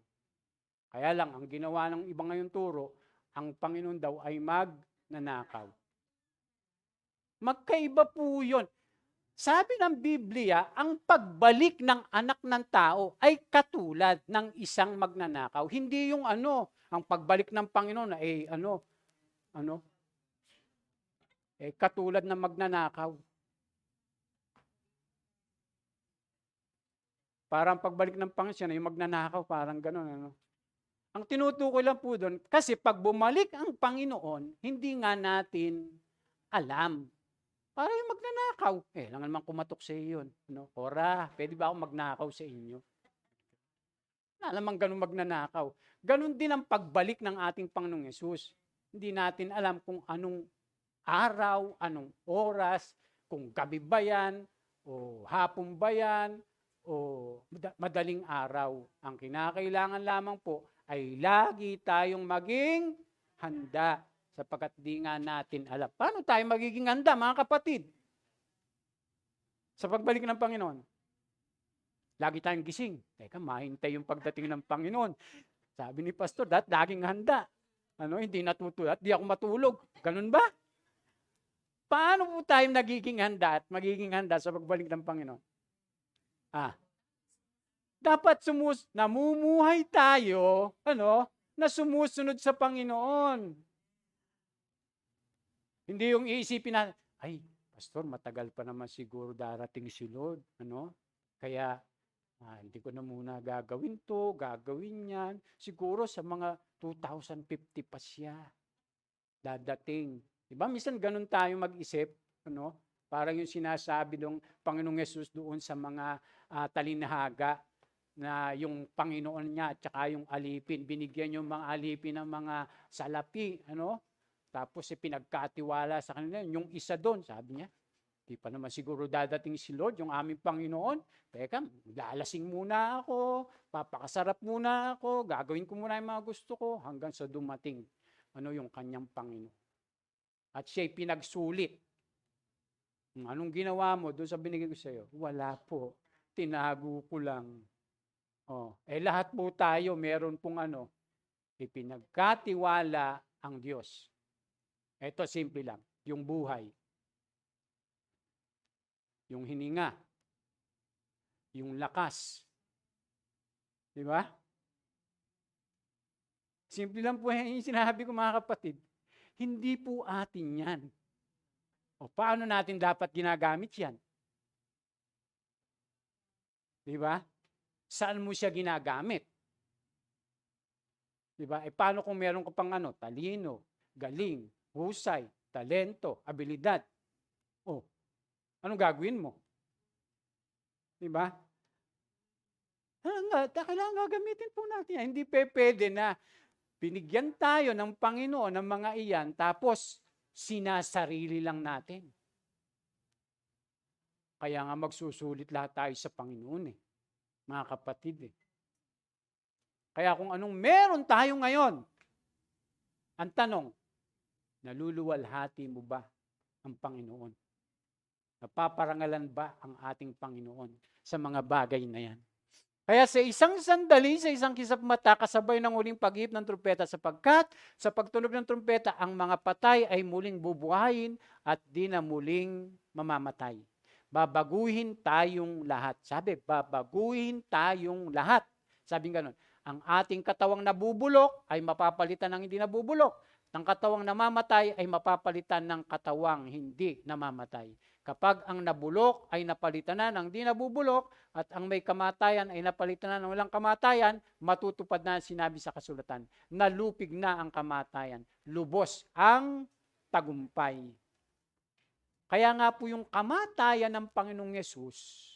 Kaya lang, ang ginawa ng iba ngayon turo, ang Panginoon daw ay magnanakaw. Magkaiba po yun. Sabi ng Biblia, ang pagbalik ng anak ng tao ay katulad ng isang magnanakaw. Hindi yung ang pagbalik ng Panginoon ay katulad ng magnanakaw. Parang pagbalik ng Panginoon, yung magnanakaw, parang gano'n. Ang tinutukoy lang po doon, kasi pag bumalik ang Panginoon, hindi nga natin alam. Para yung magnanakaw. Lang naman kumatok sa iyo yun. Ora, pwede ba ako magnakaw sa inyo? Wala naman ganun magnanakaw. Ganun din ang pagbalik ng ating Panginoong Yesus. Hindi natin alam kung anong araw, anong oras, kung gabi ba yan, o hapon ba yan, o madaling araw. Ang kinakailangan lamang po ay lagi tayong maging handa sapagkat di nga natin alam. Paano tayo magiging handa, mga kapatid? Sa pagbalik ng Panginoon. Lagi tayong gising. Teka, mahintay yung pagdating ng Panginoon. Sabi ni Pastor, laging handa. Hindi natutulog, di ako matulog. Ganun ba? Paano po tayo nagiging handa at magiging handa sa pagbalik ng Panginoon? Dapat namumuhay tayo, na sumusunod sa Panginoon. Hindi yung iisipin na, ay, Pastor, matagal pa naman siguro darating si Lord. Kaya, hindi ko na muna gagawin yan. Siguro sa mga 2050 pa siya dadating. Diba? Minsan ganun tayo mag-isip, parang yung sinasabi ng Panginoong Yesus doon sa mga talinahaga na yung Panginoon niya at saka yung alipin, binigyan yung mga alipin ng mga salapi, tapos pinagkatiwala sa kanila, yung isa doon, sabi niya, di pa naman siguro dadating si Lord, yung aming Panginoon, teka, lalasing muna ako, papakasarap muna ako, gagawin ko muna yung mga gusto ko, hanggang sa dumating, yung kanyang Panginoon. At siya'y pinagsulit. Anong ginawa mo doon sa binigay ko sa iyo? Wala po. Tinago ko lang. Lahat po tayo meron pong ipinagkatiwala ang Diyos. Ito simple lang, yung buhay. Yung hininga. Yung lakas. Di ba? Simple lang po yung sinabi ko, mga kapatid. Hindi po atin yan. Paano natin dapat ginagamit yan? Di ba? Saan mo siya ginagamit? Di ba? E paano kung meron ka pang talino, galing, husay, talento, abilidad? Oh, anong gagawin mo? Di ba? Kailangan gagamitin po natin yan. Hindi pwede na binigyan tayo ng Panginoon ng mga iyan, tapos sinasarili lang natin. Kaya nga magsusulit lahat tayo sa Panginoon mga kapatid Kaya kung anong meron tayo ngayon, ang tanong, naluluwalhati mo ba ang Panginoon? Napaparangalan ba ang ating Panginoon sa mga bagay na yan? Kaya sa isang sandali, sa isang kisap mata, kasabay ng huling pag-ihip ng trumpeta, sapagkat sa pagtunog ng trumpeta, ang mga patay ay muling bubuhayin at di na muling mamamatay. Babaguhin tayong lahat. Sabi, babaguhin tayong lahat. Sabi ganun, ang ating katawang nabubulok ay mapapalitan ng hindi nabubulok. Ang katawang namamatay ay mapapalitan ng katawang hindi namamatay. Kapag ang nabulok ay napalitan na ng di nabubulok at ang may kamatayan ay napalitan na ng walang kamatayan, matutupad na sinabi sa kasulatan. Nalupig na ang kamatayan. Lubos ang tagumpay. Kaya nga po yung kamatayan ng Panginoong Yesus,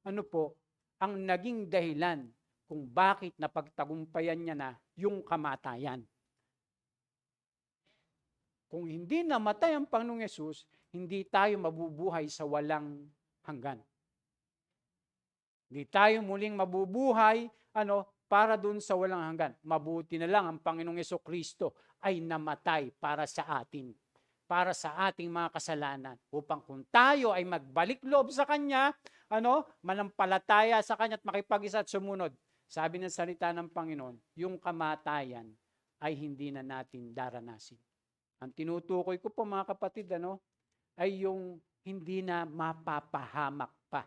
ang naging dahilan kung bakit napagtagumpayan niya na yung kamatayan. Kung hindi namatay ang Panginoong Yesus, hindi tayo mabubuhay sa walang hanggan. Hindi tayo muling mabubuhay para dun sa walang hanggan. Mabuti na lang ang Panginoong Jesucristo ay namatay para sa atin, para sa ating mga kasalanan, upang kung tayo ay magbalik loob sa Kanya, manampalataya sa Kanya at makipag-isa at sumunod. Sabi ng salita ng Panginoon, yung kamatayan ay hindi na natin daranasin. Ang tinutukoy ko po mga kapatid, ay yung hindi na mapapahamak pa,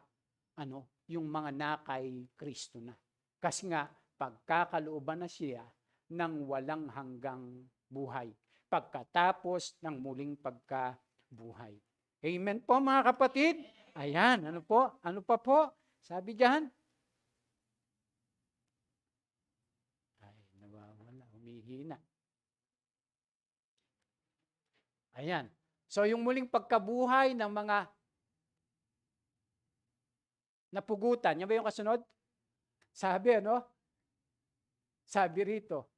yung mga nakay Kristo na. Kasi nga, pagkakalooban na siya ng walang hanggang buhay, pagkatapos ng muling pagkabuhay. Amen po mga kapatid? Ayan, ano pa po? Sabi diyan? Ay, nawawala, humihina. Ayan. So yung muling pagkabuhay ng mga napugutan, yan ba yung kasunod? Sabi, Sabi rito,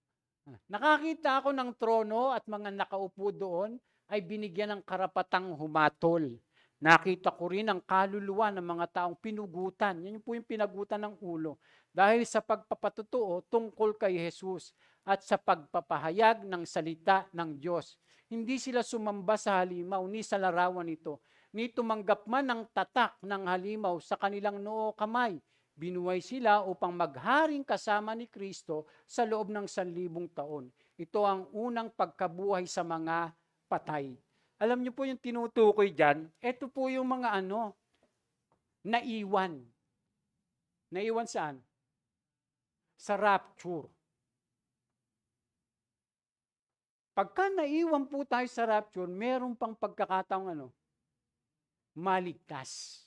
nakakita ako ng trono at mga nakaupo doon ay binigyan ng karapatang humatol. Nakita ko rin ang kaluluwa ng mga taong pinugutan. Yan po yung pinagutan ng ulo. Dahil sa pagpapatutuo tungkol kay Jesus at sa pagpapahayag ng salita ng Diyos. Hindi sila sumamba sa halimaw ni sa larawan nito, ni tumanggap man ng tatak ng halimaw sa kanilang noo kamay. Binuhay sila upang magharing kasama ni Kristo sa loob ng 1,000 taon. Ito ang unang pagkabuhay sa mga patay. Alam niyo po yung tinutukoy dyan, ito po yung mga naiwan. Naiwan saan? Sa rapture. Pagka naiwan po tayo sa rapture, meron pang pagkakataong maligtas.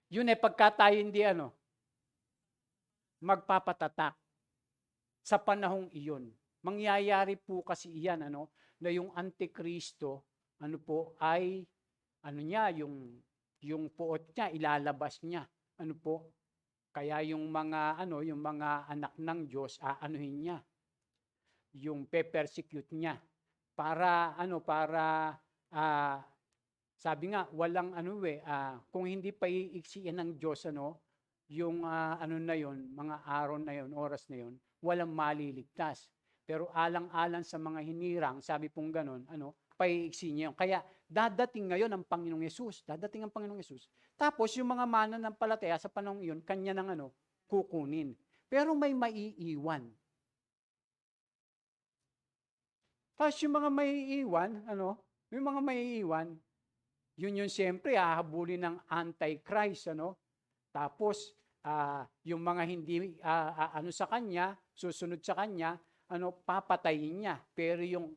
Yun pagka tayo hindi magpapatatak sa panahong iyon. Mangyayari po kasi iyan na yung Antikristo ay yung puot niya ilalabas niya. Kaya yung mga anak ng Diyos aanuhin niya. Yung pe-persecute niya para sabi nga walang kung hindi pa iiksiin ng Diyos yung na yon, mga araw na yon, oras na yon, walang maliligtas. Pero alang-alang sa mga hinirang, sabi pong ganun, paiiksi niya yun. Kaya dadating ngayon ang Panginoong Yesus. Dadating ang Panginoong Yesus. Tapos yung mga mananampalataya sa panahong iyon, kanya nang kukunin. Pero may maiiwan. Tapos yung mga maiiwan, yung mga maiiwan, yun siyempre hahabulin ng Antichrist, Tapos yung mga hindi sa kanya, susunod sa kanya, papatayin niya. Pero yung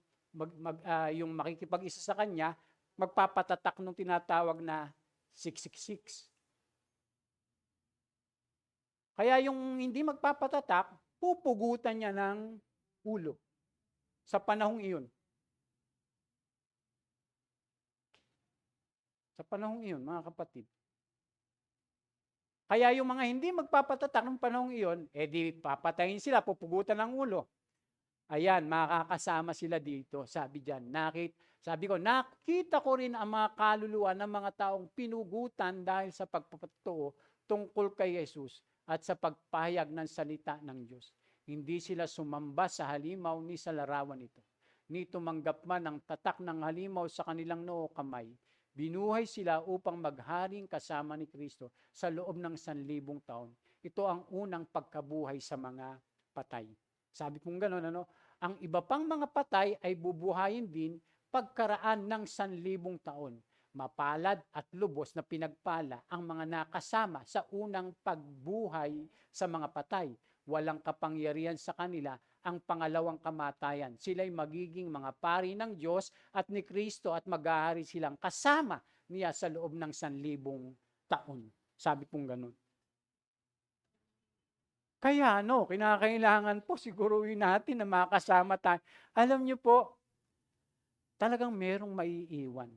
yung makikipag-isa sa kanya, magpapatatak nung tinatawag na 666. Kaya yung hindi magpapatatak, pupugutan niya ng ulo. Sa panahong iyon. Sa panahong iyon, mga kapatid. Kaya yung mga hindi magpapatatak ng panahong iyon, di papatayin sila, pupugutan ng ulo. Ayan, makakasama sila dito. Sabi diyan, sabi ko, nakita ko rin ang mga kaluluwa ng mga taong pinugutan dahil sa pagpapatuo tungkol kay Jesus at sa pagpahayag ng salita ng Diyos. Hindi sila sumamba sa halimaw ni sa larawan nito. Ni tumanggap man ang tatak ng halimaw sa kanilang noo kamay. Binuhay sila upang magharing kasama ni Kristo sa loob ng 1,000 taon. Ito ang unang pagkabuhay sa mga patay. Sabi kong gano'n, ang iba pang mga patay ay bubuhayin din pagkaraan ng 1,000 taon. Mapalad at lubos na pinagpala ang mga nakasama sa unang pagbuhay sa mga patay. Walang kapangyarihan sa kanila ang pangalawang kamatayan. Sila'y magiging mga pari ng Diyos at ni Kristo at maghahari silang kasama niya sa loob ng 1,000 taon. Sabi pong ganun. Kaya kinakailangan po siguruhin natin na makasama tayo. Alam niyo po, talagang merong maiiwan.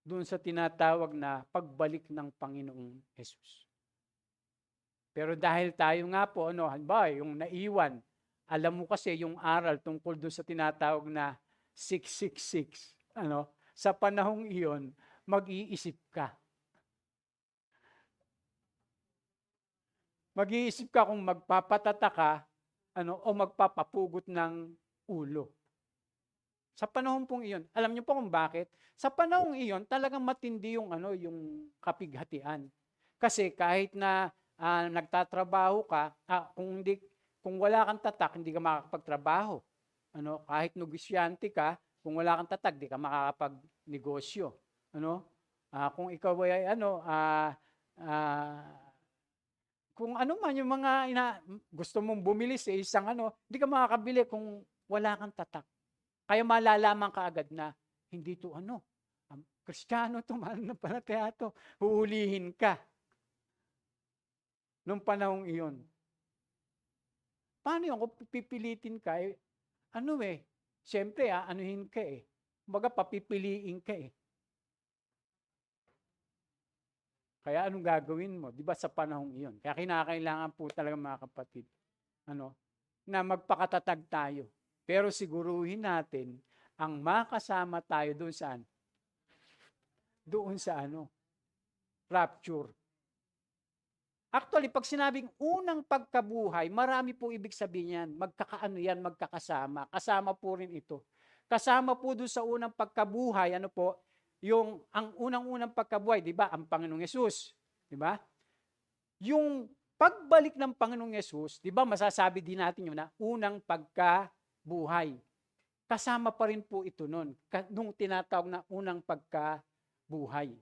Doon sa tinatawag na pagbalik ng Panginoong Jesus. Pero dahil tayo nga po, halimbawa, yung naiwan, alam mo kasi yung aral tungkol doon sa tinatawag na 666, sa panahong iyon, mag-iisip ka. Mag-iisip ka kung magpapatata ka, o magpapapugot ng ulo. Sa panahon pong iyon, alam niyo po kung bakit? Sa panahong iyon, talagang matindi yung kapighatian. Kasi kahit na nagtatrabaho ka, kung wala kang tatak, hindi ka makakapagtrabaho. Kahit negosyante ka, kung wala kang tatak, hindi ka makakapagnegosyo. Kung ikaw ay kung ano man yung mga gusto mong bumili sa isang hindi ka makakabili kung wala kang tatak. Kaya malalaman ka agad na hindi to Kristiyano to, mananampalataya to, huulihin ka. Nung panahong iyon. Paano yun? Kung pipilitin ka, siyempre, anuhin ka Kumbaga, papipiliin ka Kaya anong gagawin mo? Di ba sa panahong iyon? Kaya kinakailangan po talaga mga kapatid, na magpakatatag tayo. Pero siguruhin natin, ang makasama tayo doon saan? Doon sa rapture. Actually, pag sinabing unang pagkabuhay, marami po ibig sabihin yan. Magkakasama. Kasama po rin ito. Kasama po doon sa unang pagkabuhay, ang unang-unang pagkabuhay, di ba? Ang Panginoong Yesus. Di ba? Yung pagbalik ng Panginoong Yesus, di ba masasabi din natin yun na unang pagkabuhay. Kasama pa rin po ito nun. Nung tinatawag na unang pagkabuhay.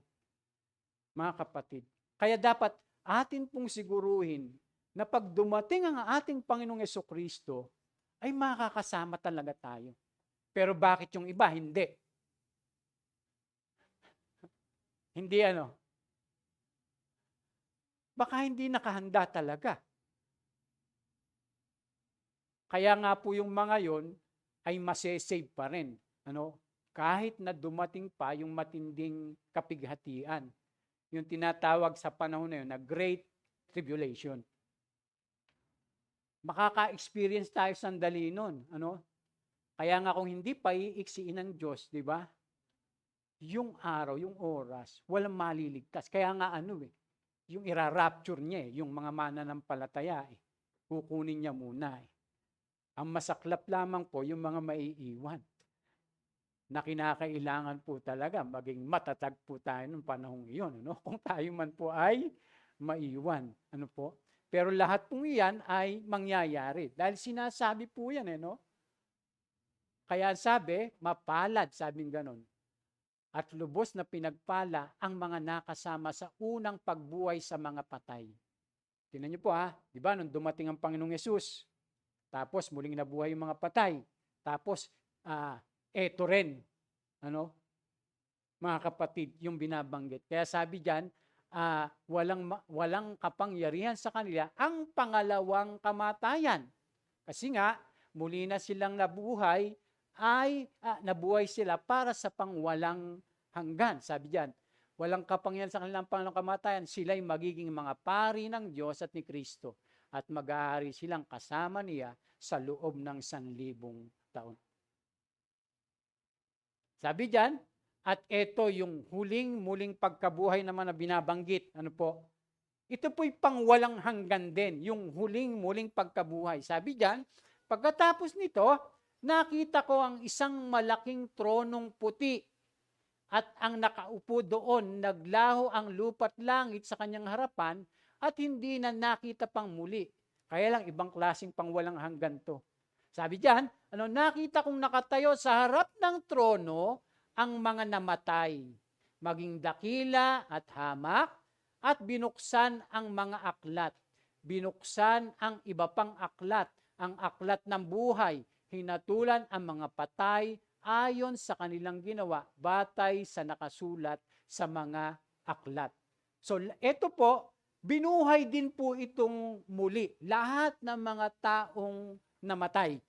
Mga kapatid. Kaya dapat atin pong siguruhin na pag dumating ang ating Panginoong Jesucristo, ay makakasama talaga tayo. Pero bakit yung iba? Hindi. Hindi Baka hindi nakahanda talaga. Kaya nga po yung mga yon ay masesave pa rin. Kahit na dumating pa yung matinding kapighatian. Yung tinatawag sa panahon na yun na Great Tribulation. Makaka-experience tayo sandali nun. Kaya nga kung hindi pa iiksiin ng Diyos, di ba? Yung araw, yung oras, walang maliligtas. Kaya nga yung ira-rapture niya yung mga mananampalataya kukunin niya muna Ang masaklap lamang po yung mga maiiwan na kinakailangan po talaga maging matatag po tayo ng panahong iyon. Kung tayo man po ay maiwan. Pero lahat po iyan ay mangyayari. Dahil sinasabi po yan. Kaya sabi, mapalad, sabing ganon. At lubos na pinagpala ang mga nakasama sa unang pagbuhay sa mga patay. Tingnan niyo po di ba nung dumating ang Panginoong Yesus, tapos muling nabuhay yung mga patay, tapos eto rin, mga kapatid, yung binabanggit. Kaya sabi diyan, walang kapangyarihan sa kanila ang pangalawang kamatayan. Kasi nga, muli na silang nabuhay, nabuhay sila para sa pangwalang hanggan. Sabi diyan, walang kapangyarihan sa kanilang pangalawang kamatayan, sila'y magiging mga pari ng Diyos at ni Kristo at mag-aari silang kasama niya sa loob ng 1,000 taon. Sabi diyan, at ito yung muling pagkabuhay naman na binabanggit. Ano po? Ito po'y pangwalang hanggan din, yung muling pagkabuhay. Sabi diyan, pagkatapos nito, nakita ko ang isang malaking tronong puti at ang nakaupo doon, naglaho ang lupa't langit sa kanyang harapan at hindi na nakita pang muli. Kaya lang, ibang klaseng pangwalang hanggan to. Sabi diyan, nakita kong nakatayo sa harap ng trono ang mga namatay, maging dakila at hamak, at binuksan ang mga aklat. Binuksan ang iba pang aklat, ang aklat ng buhay, hinatulan ang mga patay ayon sa kanilang ginawa, batay sa nakasulat sa mga aklat. So, ito po, binuhay din po itong muli. Lahat ng mga taong namatay.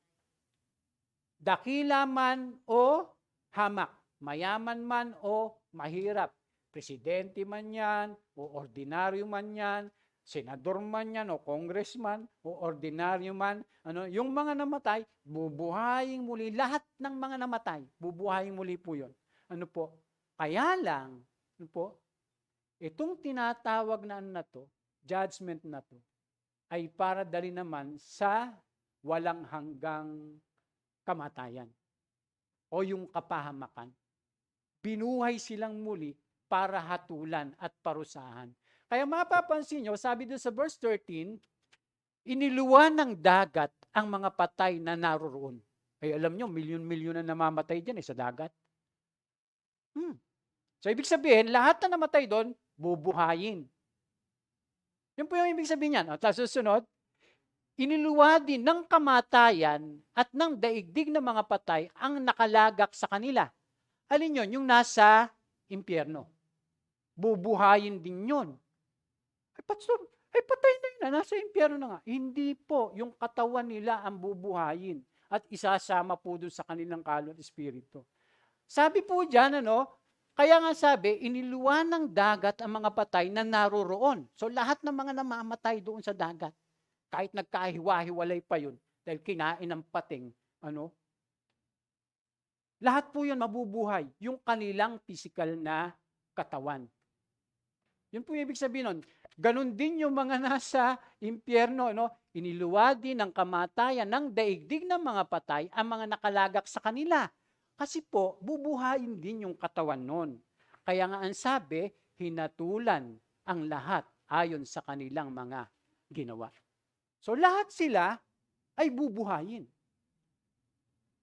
Dakila man o hamak, mayaman man o mahirap, presidente man yan, o ordinaryo man yan, senador man yan, o congressman, o ordinaryo man, yung mga namatay, bubuhayin muli. Lahat ng mga namatay, bubuhayin muli po yun. Kaya lang, itong tinatawag na to, judgment na to, ay para dali naman sa walang hanggang kamatayan o yung kapahamakan. Binuhay silang muli para hatulan at parusahan. Kaya mapapansin nyo, sabi doon sa verse 13, iniluwan ng dagat ang mga patay na naroroon. Ay alam nyo, milyon-milyon na namamatay dyan sa dagat. So ibig sabihin, lahat na namatay doon, bubuhayin. Yun po yung ibig sabihin niyan. Tapos susunod, iniluwa din ng kamatayan at ng daigdig ng mga patay ang nakalagak sa kanila. Alin yun? Yung nasa impyerno. Bubuhayin din yun. Pastor, patay na yun, nasa impyerno na nga. Hindi po, yung katawan nila ang bubuhayin at isasama po doon sa kanilang kaluluwa at espiritu. Sabi po dyan, kaya nga sabi, iniluwa ng dagat ang mga patay na naroroon. So lahat ng mga namamatay doon sa dagat, kahit nagkahiwa-hiwalay pa yun, dahil kinain ng pating, lahat po yun mabubuhay, yung kanilang physical na katawan. Yun po yung ibig sabihin nun. Ganon din yung mga nasa impyerno, iniluwa din ng kamatayan, ng daigdig ng mga patay, ang mga nakalagak sa kanila. Kasi po, bubuhayin din yung katawan nun. Kaya nga ang sabi, hinatulan ang lahat ayon sa kanilang mga ginawa. So lahat sila ay bubuhayin.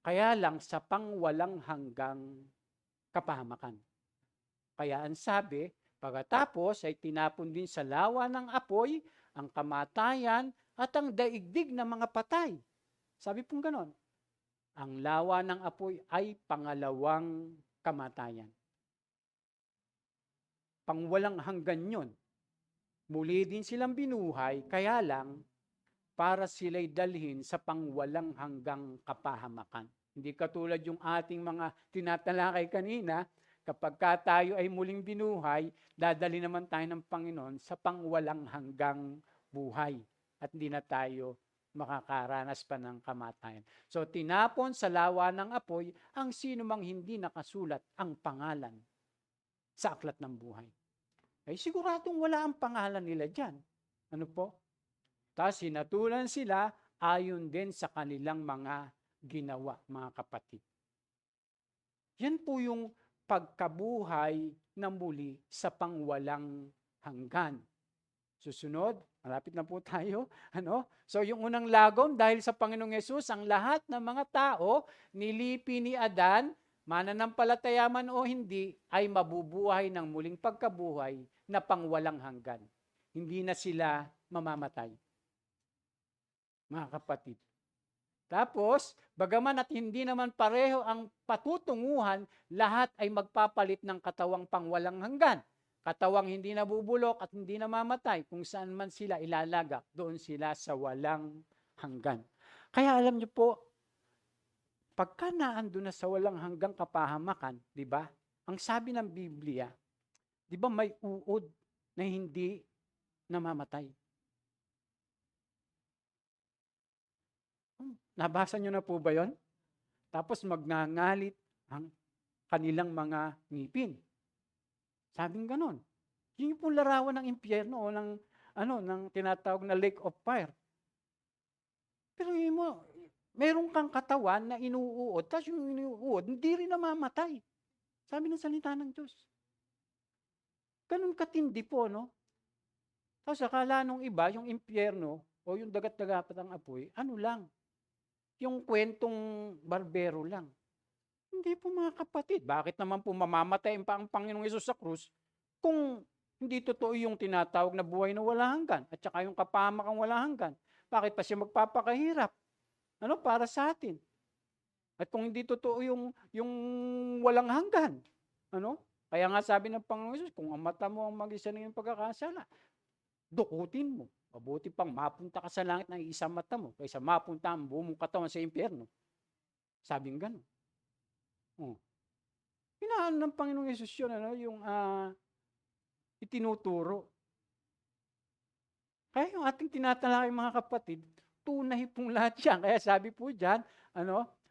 Kaya lang sa pangwalang hanggang kapahamakan. Kaya ang sabi, pagkatapos ay tinapon din sa lawa ng apoy ang kamatayan at ang daigdig ng mga patay. Sabi pong ganon. Ang lawa ng apoy ay pangalawang kamatayan. Pangwalang hanggan yun. Muli din silang binuhay, kaya lang para sila'y dalhin sa pangwalang hanggang kapahamakan. Hindi katulad yung ating mga tinatalakay kanina, kapag tayo ay muling binuhay, dadali naman tayo ng Panginoon sa pangwalang hanggang buhay. At hindi na tayo makakaranas pa ng kamatayan. So tinapon sa lawa ng apoy ang sino mang hindi nakasulat ang pangalan sa aklat ng buhay. Ay siguradong wala ang pangalan nila dyan. Tapos hinatulan sila ayon din sa kanilang mga ginawa, mga kapatid. Yan po yung pagkabuhay na muli sa pangwalang hanggan. Susunod, malapit na po tayo. So yung unang lagom, dahil sa Panginoong Yesus, ang lahat ng mga tao, nilipi ni Adan, mananampalataya man o hindi, ay mabubuhay ng muling pagkabuhay na pangwalang hanggan. Hindi na sila mamamatay. Mga kapatid. Tapos, bagaman at hindi naman pareho ang patutunguhan, lahat ay magpapalit ng katawang pangwalang hanggan. katawang hindi nabubulok at hindi namamatay, kung saan man sila ilalagak, doon sila sa walang hanggan. Kaya alam niyo po, pagka naandun na sa walang hanggang kapahamakan, di ba? Ang sabi ng Biblia, di ba may uod na hindi namamatay? Nabasa niyo na po ba yon? Tapos magngangalit ang kanilang mga ngipin. Sabing ganon. Yun yung pong larawan ng impyerno o ng tinatawag na lake of fire. Pero yun mo, meron kang katawan na inuuod, tapos yung inuuod, hindi rin namamatay. Sabi ng salita ng Diyos. Ganun katindi po, no? Tapos akala nung iba, yung impyerno o yung dagat-dagapat ng apoy, ano lang, yung kwentong barbero lang. Hindi po mga kapatid. Bakit naman po mamamatay pa ang Panginoong Hesus sa krus kung hindi totoo yung tinatawag na buhay na wala hanggan at saka yung kapahamakang wala hanggan? Bakit pa siya magpapakahirap? Para sa atin. At kung hindi totoo yung walang hanggan, Kaya nga sabi ng Panginoong Hesus, kung ang mata mo ang mag-isa ng iyong pagkakasala, dukutin mo. Mabuti pang mapunta ka sa langit ng isang mata mo kaysa mapunta ang buong katawan sa impyerno. Sabing gano'n. Pinaan ng Panginoong Hesus yun, yung itinuturo. Kaya yung ating tinatalakay mga kapatid, tunay pong lahat yan. Kaya sabi po dyan,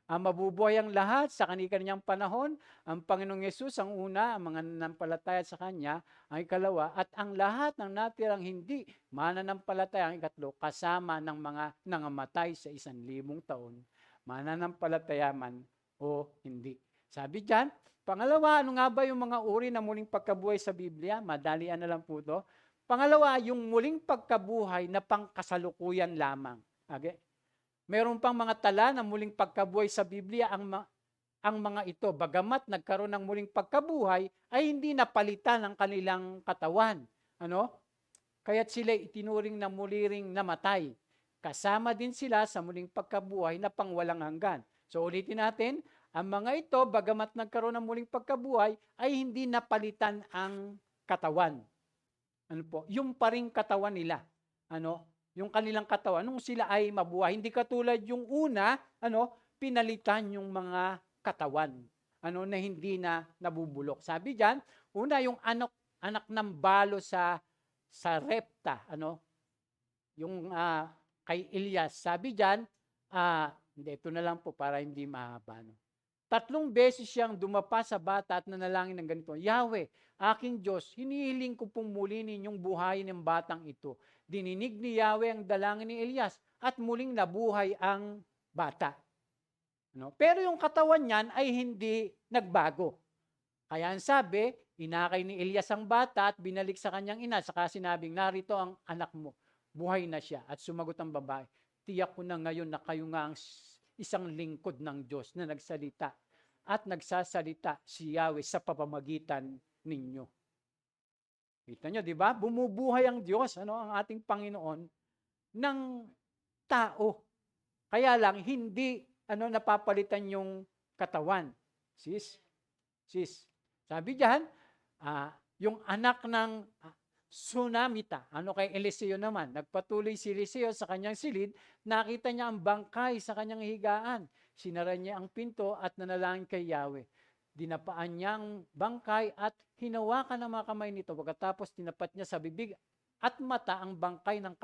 mabubuhay ang lahat sa kani-kaniyang panahon. Ang Panginoong Hesus ang una, ang mga nanampalataya sa Kanya ang ikalawa, at ang lahat ng natirang hindi mananampalataya ang ikatlo, kasama ng mga nangamatay sa 1,000 taon, mananampalataya man o hindi. Sabi dyan, pangalawa, ano nga ba yung mga uri ng muling pagkabuhay sa Biblia? Madalian na lang po ito. Pangalawa, yung muling pagkabuhay na pangkasalukuyan lamang. Okay? Meron pang mga tala ng muling pagkabuhay sa Biblia, ang mga ito, bagamat nagkaroon ng muling pagkabuhay, ay hindi napalitan ng kanilang katawan. Kaya't sila itinuring na muli ring namatay. Kasama din sila sa muling pagkabuhay na pangwalang hanggan. So ulitin natin, ang mga ito, bagamat nagkaroon ng muling pagkabuhay, ay hindi napalitan ang katawan. Yung pa ring katawan nila. Yung kanilang katawan, nung sila ay mabuhay. Hindi katulad yung una, pinalitan yung mga katawan, na hindi na nabubulok. Sabi diyan, una yung anak ng balo sa repta, yung kay Elias. Sabi diyan, hindi, ito na lang po para hindi mahaba. 3 beses siyang dumapa sa bata at nanalangin ng ganito, Yahweh, aking Diyos, hinihiling ko pong muli ninyong buhayin ng batang ito. Dininig ni Yahweh ang dalangin ni Elias at muling nabuhay ang bata. Pero yung katawan niyan ay hindi nagbago. Kaya ang sabi, inakay ni Elias ang bata at binalik sa kanyang ina, saka sinabing, narito ang anak mo, buhay na siya. At sumagot ang babae, tiyak ko na ngayon na kayo nga ang isang lingkod ng Diyos na nagsalita at nagsasalita si Yahweh sa pamamagitan ninyo. Kita nyo, di ba? Bumubuhay ang Diyos, ang ating Panginoon, ng tao. Kaya lang, hindi napapalitan yung katawan. Sis. Sabi diyan, yung anak ng Sunamita, kay Eliseo naman, nagpatuloy si Eliseo sa kanyang silid, nakita niya ang bangkay sa kanyang higaan. Sinara niya ang pinto at nanalangin kay Yahweh. Dinapaan niya ang bangkay at hinawakan ang mga kamay nito. Pagkatapos tinapat niya sa bibig at mata ang bangkay ng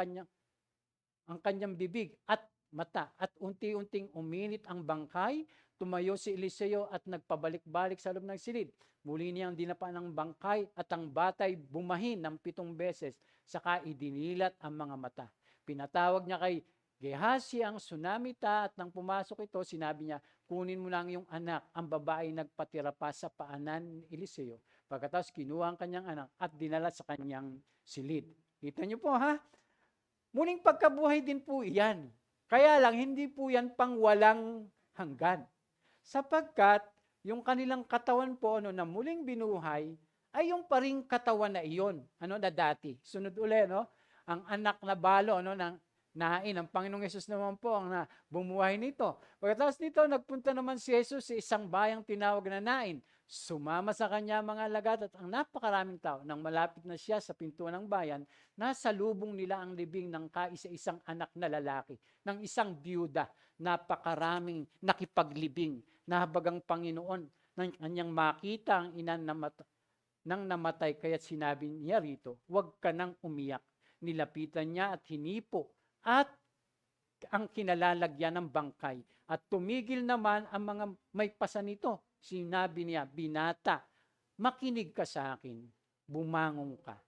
kanyang bibig at mata. At unti-unting uminit ang bangkay. Tumayo si Eliseo at nagpabalik-balik sa loob ng silid. Muli niyang dinapaan ang bangkay at ang batay bumahin ng 7 beses, saka idinilat ang mga mata. Pinatawag niya kay Gehazi ang Sunamita at nang pumasok ito, sinabi niya, kunin mo lang yung anak. Ang babae nagpatira pa sa paanan ni Eliseo. Pagkatapos kinuha ang kanyang anak at dinala sa kanyang silid. Kita niyo po ha? Muling pagkabuhay din po iyan. Kaya lang, hindi po yan pang walang hanggan. Sapagkat yung kanilang katawan po na muling binuhay ay yung paring katawan na iyon, na dati. Sunod uli, ang anak na balo, nain. Ang Panginoong Yesus naman po ang bumuhay nito. Pagkatapos nito, nagpunta naman si Jesus sa isang bayang tinawag na Nain. Sumama sa kanya mga alagad at ang napakaraming tao. Nang malapit na siya sa pintuan ng bayan, nasa lubong nila ang libing ng kaisa-isang anak na lalaki, ng isang byuda. Napakaraming nakipaglibing na habag ang Panginoon nang kanyang makita ang ina nang namatay, kaya't sinabi niya rito, huwag ka nang umiyak. Nilapitan niya at hinipo at ang kinalalagyan ng bangkay. At tumigil naman ang mga may pasa nito. Sinabi niya, binata, makinig ka sa akin, bumangon ka.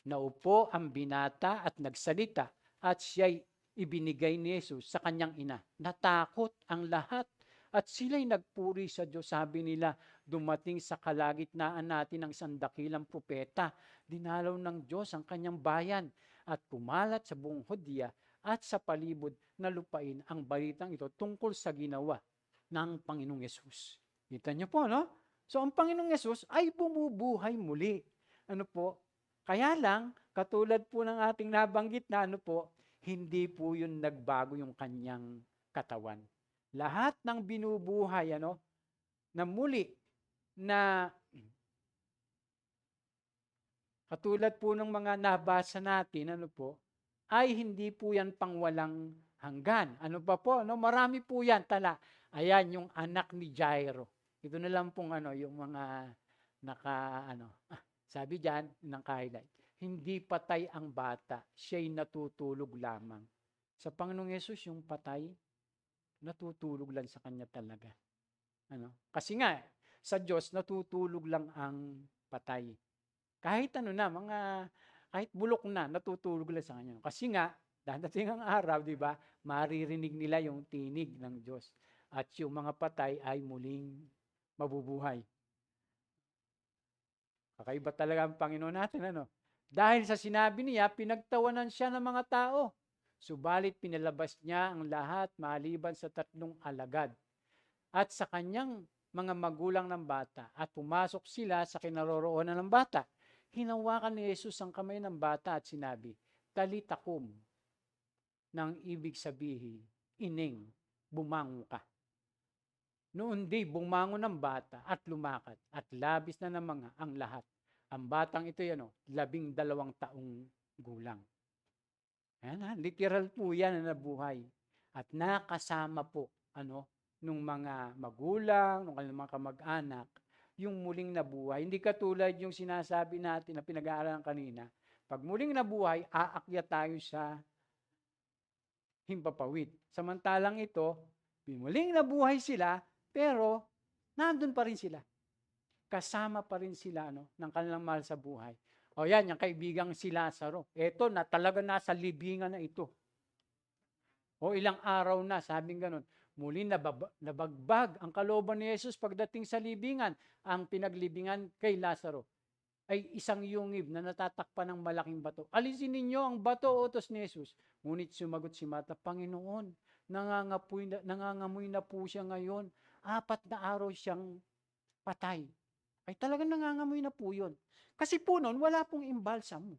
Naupo ang binata at nagsalita at siya'y ibinigay ni Jesus sa kanyang ina. Natakot ang lahat at sila'y nagpuri sa Diyos. Sabi nila, dumating sa kalagitnaan natin ang isang dakilang propeta. Dinalaw ng Diyos ang kanyang bayan at kumalat sa buong Hudiya at sa palibot na lupain ang balitang ito tungkol sa ginawa ng Panginoong Yesus. Kita niyo po, no? So, ang Panginoong Yesus ay bumubuhay muli. Ano po? Kaya lang, katulad po ng ating nabanggit na hindi po yun nagbago yung kanyang katawan. Lahat ng binubuhay, na muli, na katulad po ng mga nabasa natin, ay hindi po yan pangwalang hanggan. Ano pa po? Marami po yan. Ayan, yung anak ni Jairo. Ito na lang pong yung mga sabi dyan ng highlight. Hindi patay ang bata, siya'y natutulog lamang. Sa Panginoong Yesus, yung patay, natutulog lang sa kanya talaga. Kasi nga, sa Diyos, natutulog lang ang patay. Kahit kahit bulok na, natutulog lang sa kanya. Kasi nga, dadating ang araw, di ba, maririnig nila yung tinig ng Diyos. At yung mga patay ay muling mabubuhay. Kakaiba talaga ang Panginoon natin, Dahil sa sinabi niya, pinagtawanan siya ng mga tao. Subalit pinalabas niya ang lahat maliban sa 3 alagad at sa kanyang mga magulang ng bata at pumasok sila sa kinaroroonan ng bata. Hinawakan ni Jesus ang kamay ng bata at sinabi, Talita kum, nang ibig sabihin, ining, bumangon ka. Noon di bumangon ang bata at lumakad at labis na namanga ang lahat. Ang batang ito 12 taong gulang. Ayan, literal po yan na nabuhay. At nakasama po, nung mga magulang, nung kanilang mga kamag-anak, yung muling nabuhay. Hindi katulad yung sinasabi natin na pinag-aaralan kanina. Pag muling nabuhay, aakyat tayo sa himpapawid. Samantalang ito, muling nabuhay sila, pero nandun pa rin sila. Kasama pa rin sila ng kanilang mahal sa buhay. O yan, yung kaibigang si Lazaro. Ito na talaga nasa libingan na ito. O ilang araw na, sabing ganun. Muli nabagbag ang kalooban ni Jesus pagdating sa libingan. Ang pinaglibingan kay Lazaro ay isang yungib na natatakpan ng malaking bato. Alisin ninyo ang bato, utos ni Jesus. Ngunit sumagot si Marta, Panginoon, nangangamoy na po siya ngayon. 4 na araw siyang patay. Ay talagang nangangamoy na po yun. Kasi po noon, wala pong imbalsam.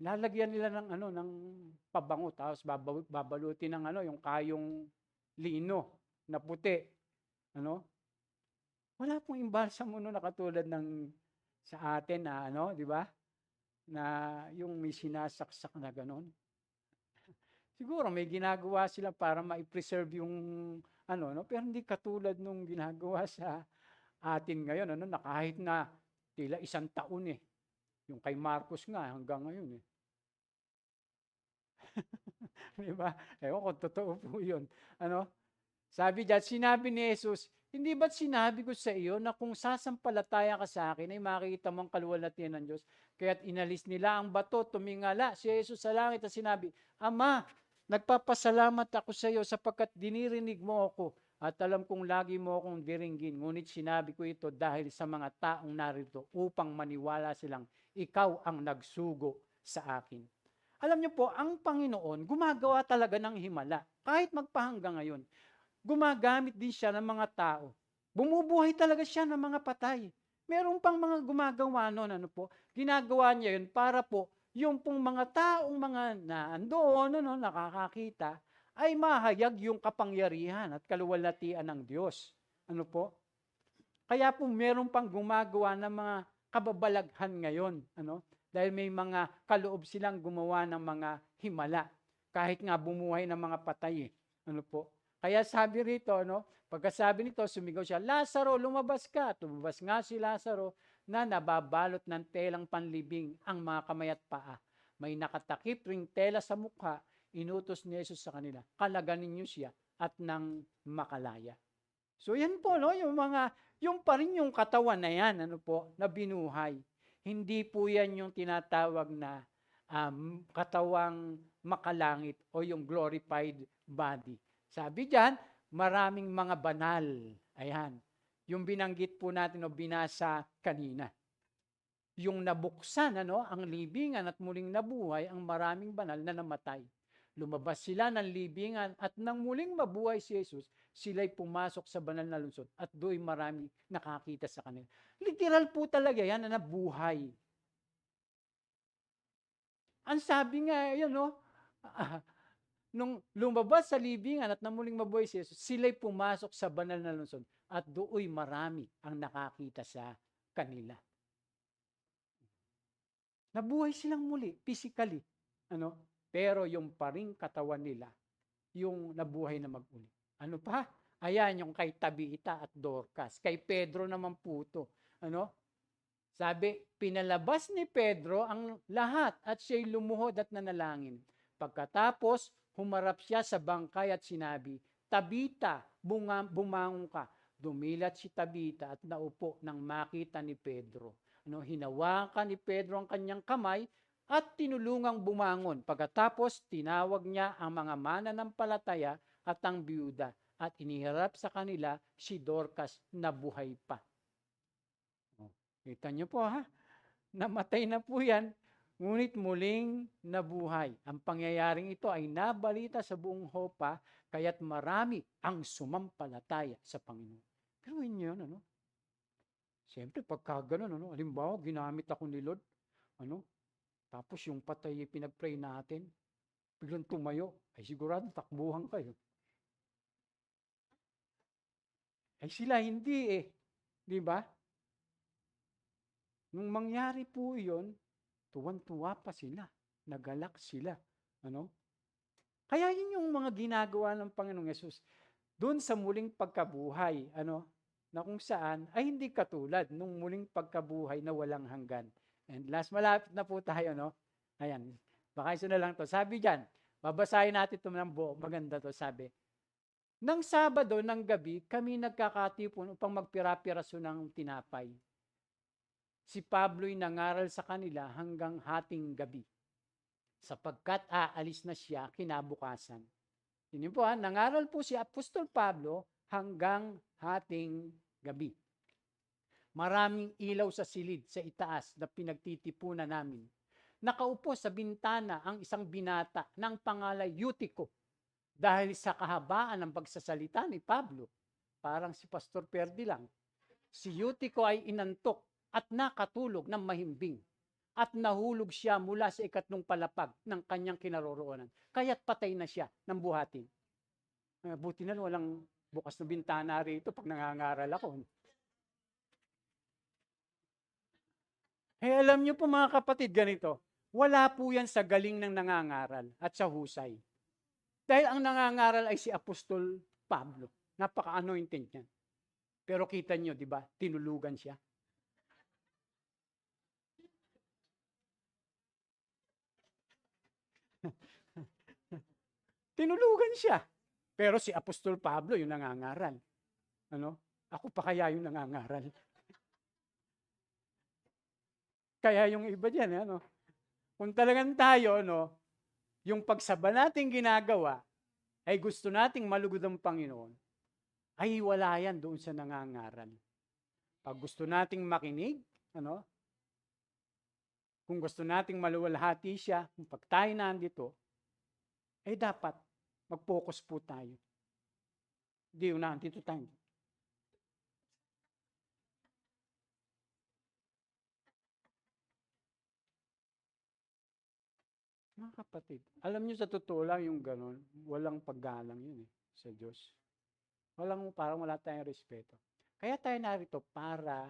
Lalagyan nila ng pabango, tapos babalutin ng yung kayong lino na puti. Wala pong imbalsam na katulad ng sa atin na di ba? Na yung may sinasaksak na gano'n. Siguro may ginagawa sila para ma-preserve yung pero hindi katulad nung ginagawa sa atin ngayon, na kahit na tila 1 taon Yung kay Marcos nga hanggang ngayon Di ba? Ewan kung totoo po yun. Sabi diyan, sinabi ni Jesus, hindi ba't sinabi ko sa iyo na kung sasampalataya ka sa akin ay makikita mo ang kaluwalhatian ng Diyos? Kaya't inalis nila ang bato, tumingala si Jesus sa langit at sinabi, Ama, nagpapasalamat ako sa iyo sapagkat dinirinig mo ako at alam kong lagi mo akong diringgin. Ngunit sinabi ko ito dahil sa mga taong narito upang maniwala silang ikaw ang nagsugo sa akin. Alam niyo po, ang Panginoon gumagawa talaga ng himala. Kahit magpahanggang ngayon, gumagamit din siya ng mga tao. Bumubuhay talaga siya ng mga patay. Meron pang mga gumagawa noon, ginagawa niya yun para po yung pong mga taong mga naandoon, nakakakita, ay mahayag yung kapangyarihan at kaluwalhatian ng Diyos. Ano po? Kaya po meron pang gumagawa ng mga kababalaghan ngayon, dahil may mga kaloob silang gumawa ng mga himala, kahit nga bumuhay ng mga patay, ano po. Kaya sabi rito, pagkasabi nito, sumigaw siya, Lazaro, lumabas ka. Lumabas nga si Lazaro na nababalot ng telang panlibing ang mga kamay at paa. May nakatakip ring tela sa mukha, inutos ni Jesus sa kanila, kalaganin niyo siya at nang makalaya. So yan po, yung pa rin yung katawan na yan, na binuhay. Hindi po yan yung tinatawag na katawang makalangit o yung glorified body. Sabi diyan, maraming mga banal. Ayan. Yung binanggit po natin o binasa kanina. Yung nabuksan, ang libingan at muling nabuhay ang maraming banal na namatay. Lumabas sila ng libingan at nang muling mabuhay si Jesus, sila'y pumasok sa banal na lungsod at do'y marami nakakita sa kanila. Literal po talaga yan na nabuhay. Ang sabi nga, nung lumabas sa libingan at nang muling mabuhay si Jesus, sila'y pumasok sa banal na lungsod at do'y marami ang nakakita sa kanila. Nabuhay silang muli, physically. Pero yung paring katawan nila, yung nabuhay na mag-uli. Ano pa? Ayan, yung kay Tabita at Dorcas. Kay Pedro naman po ito. Sabi, pinalabas ni Pedro ang lahat at siya'y lumuhod at nanalangin. Pagkatapos, humarap siya sa bangkay at sinabi, Tabita, bumangon ka. Dumilat si Tabita at naupo nang makita ni Pedro. Hinawakan ni Pedro ang kanyang kamay at tinulungang bumangon. Pagkatapos, tinawag niya ang mga mananampalataya at ang biyuda at iniharap sa kanila si Dorcas na buhay pa. Kita niyo po namatay na po yan, ngunit muling nabuhay. Ang pangyayaring ito ay nabalita sa buong Hopa, kaya't marami ang sumampalataya sa Panginoon. Pero yun, siyempre pagka ganun, halimbawa, ginamit ako ni Lord, tapos yung patay pinag-pray natin, biglang tumayo, ay sigurado takbuhan kayo. Ay sila hindi di ba? Nung mangyari po yun, tuwan-tuwa pa sila, nagalak sila. Kaya yun yung mga ginagawa ng Panginoong Yesus doon sa muling pagkabuhay, na kung saan ay hindi katulad nung muling pagkabuhay na walang hanggan. And last, malapit na po tayo, Ayan, baka isa na lang to. Sabi diyan, babasahin natin ito ng buo. Maganda to, sabi. Nang Sabado ng gabi, kami nagkakatipon upang magpira-piraso ng tinapay. Si Pablo'y nangaral sa kanila hanggang hating gabi, sapagkat aalis na siya kinabukasan. Yun po, nangaral po si Apostol Pablo hanggang hating gabi. Maraming ilaw sa silid sa itaas na pinagtitipunan namin. Nakaupo sa bintana ang isang binata ng pangalay Eutico dahil sa kahabaan ng pagsasalita ni Pablo. Parang si Pastor Perdi lang. Si Eutico ay inantok at nakatulog ng mahimbing at nahulog siya mula sa 3 palapag ng kanyang kinaroroonan. Kaya't patay na siya ng buhatin. Buti na walang bukas na bintana rito pag nangangaral ako. Alam niyo po mga kapatid, ganito, wala po yan sa galing ng nangangaral at sa husay. Dahil ang nangangaral ay si Apostol Pablo. Napaka-anointed niya. Pero kita niyo, di ba, tinulugan siya. Tinulugan siya. Pero si Apostol Pablo yung nangangaral. Ako pa kaya yung nangangaral. Kaya yung iba dyan, kung talagang tayo, yung pagsaba nating ginagawa, ay gusto nating malugod ang Panginoon, ay wala yan doon sa nangangaral. Pag gusto nating makinig, kung gusto nating maluwalhati siya, kung pag tayo nandito, ay dapat mag-focus po tayo. Hindi yun, nandito tayo. Mga kapatid, alam niyo sa totoo lang yung gano'n, walang paggalang yun sa Diyos. Parang wala tayong respeto. Kaya tayo narito para,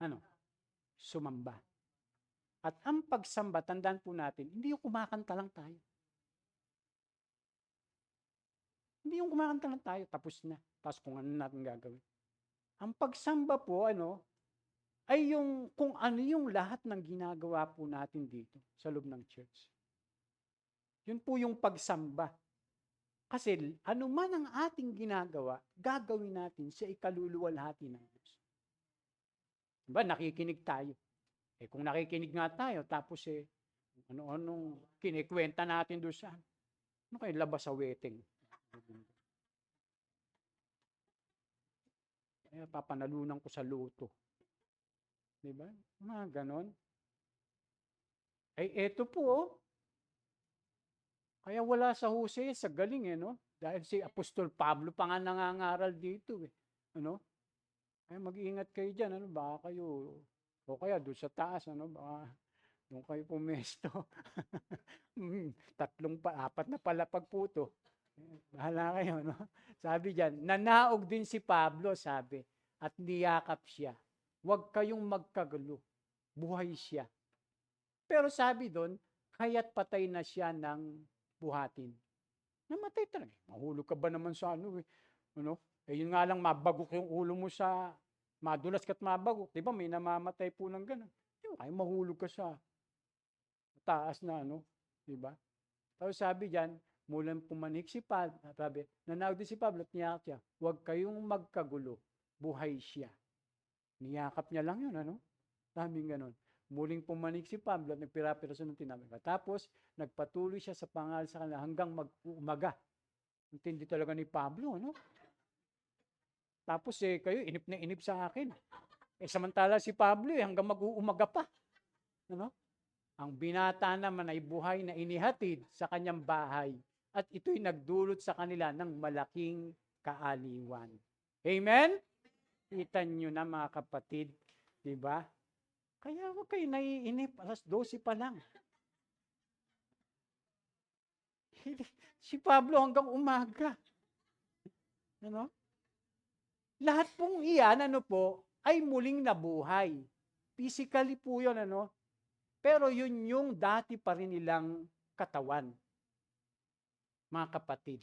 ano, sumamba. At ang pagsamba, tandaan po natin, hindi yung kumakanta lang tayo. Hindi yung kumakanta lang tayo, tapos na. Tapos kung ano natin gagawin. Ang pagsamba po, ay yung kung ano yung lahat ng ginagawa po natin dito sa loob ng church. Yun po yung pagsamba. Kasi ano man ang ating ginagawa, gagawin natin sa ikaluluwalhati ng Diyos. Diba, nakikinig tayo. Kung nakikinig nga tayo, tapos ano-anong kinikwenta natin doon sa, ano kayo, labas sa wedding. Papanalunan ko sa loto. Diba? Mga ganon. Eto po, kaya wala sa Hose, sa galing no? Dahil si Apostol Pablo pa nga nangangaral dito Ano? Kaya mag-iingat kayo dyan, baka kayo, o kaya doon sa taas, baka doon kayo pumesto. 4 na palapag po to. Bahala kayo, Sabi diyan, nanaog din si Pablo, sabi, at niyakap siya. Huwag kayong magkagulo. Buhay siya. Pero sabi doon, kaya't patay na siya ng buhatin. Namatay talaga. Mahulog ka ba naman sa yun nga lang, mabagok yung ulo mo sa, madulas ka't mabagok. Diba, may namamatay po ng gano'n. Ay, mahulog ka sa taas na, diba? Tapos sabi diyan, mulang pumanik si Pablo, sabi, nanawag din si Pablo at niyakap siya, huwag kayong magkagulo, buhay siya. Niyakap niya lang yun, Daming ganon. Muling pumanik si Pablo at nagpira-piraso ng tinapay. Tapos, nagpatuloy siya sa pangal sa kanila hanggang mag-umaga. Intindi talaga ni Pablo, Tapos, kayo, inip na inip sa akin. Samantala si Pablo, hanggang mag-uumaga pa. Ang binata naman ay buhay na inihatid sa kanyang bahay at ito'y nagdulot sa kanila ng malaking kaaliwan. Amen? Kita nyo na mga kapatid, di ba? Kaya huwag kayo naiinip, 12:00 pa lang. Si Pablo hanggang umaga. Lahat pong iyan, ay muling nabuhay. Physically po yun, Pero yun yung dati pa rin nilang katawan. Mga kapatid.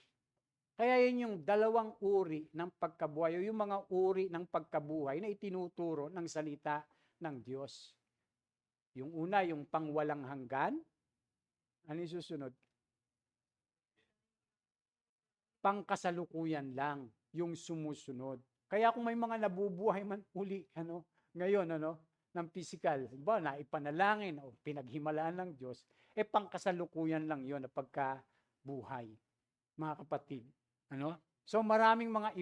Kaya yun yung dalawang uri ng pagkabuhay, o yung mga uri ng pagkabuhay na itinuturo ng salita ng Diyos. Yung una, yung pangwalang hanggan. Ano yung susunod? Pangkasalukuyan lang, yung sumusunod. Kaya kung may mga nabubuhay man uli, ngayon, ng physical, naipanalangin o pinaghimalaan ng Diyos, pangkasalukuyan lang yon na pagkabuhay. Mga kapatid, So maraming mga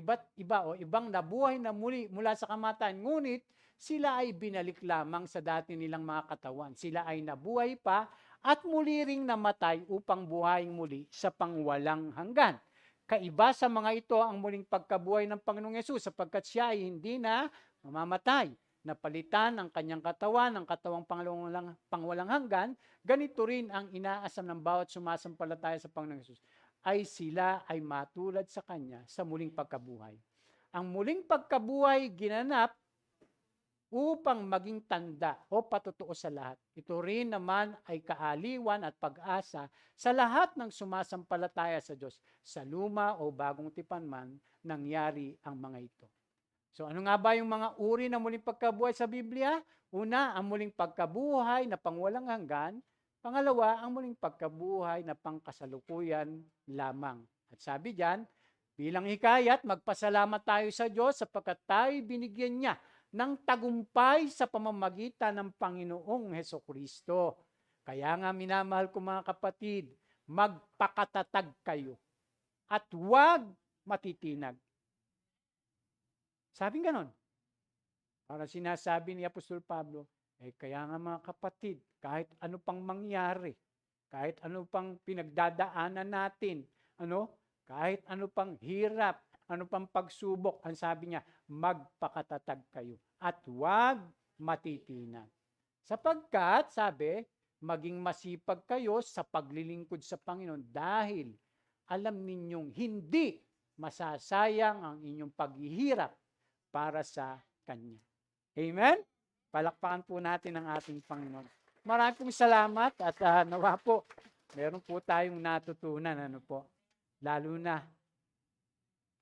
ibang nabuhay na muli mula sa kamatayan, ngunit sila ay binalik lamang sa dati nilang mga katawan. Sila ay nabuhay pa at muli ring namatay upang buhayin muli sa pangwalang hanggan. Kaiba sa mga ito ang muling pagkabuhay ng Panginoong Yesus sapagkat siya ay hindi na mamamatay. Napalitan ang kanyang katawan, ang katawang pangwalang hanggan, ganito rin ang inaasam ng bawat sumasampalataya sa Panginoong Yesus ay sila ay matulad sa Kanya sa muling pagkabuhay. Ang muling pagkabuhay ginanap upang maging tanda o patotoo sa lahat. Ito rin naman ay kaaliwan at pag-asa sa lahat ng sumasampalataya sa Diyos. Sa luma o bagong tipan man, nangyari ang mga ito. So ano nga ba yung mga uri ng muling pagkabuhay sa Biblia? Una, ang muling pagkabuhay na pangwalang hanggan. Pangalawa, ang muling pagkabuhay na pangkasalukuyan lamang. At sabi diyan, bilang hikayat, magpasalamat tayo sa Diyos sapagkat tayo binigyan niya ng tagumpay sa pamamagitan ng Panginoong Hesukristo. Kaya nga minamahal ko mga kapatid, magpakatatag kayo at huwag matitinag. Sabing ganon. Para sinasabi ni Apostol Pablo, kaya nga mga kapatid, kahit ano pang mangyari, kahit ano pang pinagdadaanan natin, kahit ano pang hirap, ano pang pagsubok, ang sabi niya, magpakatatag kayo at huwag matitinag. Sapagkat, sabi, maging masipag kayo sa paglilingkod sa Panginoon dahil alam ninyong hindi masasayang ang inyong paghihirap para sa Kanya. Amen? Palakpakan po natin ang ating Panginoon. Maraming pong salamat at nawa po, meron po tayong natutunan, ano po, lalo na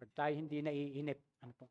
pag tayo hindi naiinip. Ano po?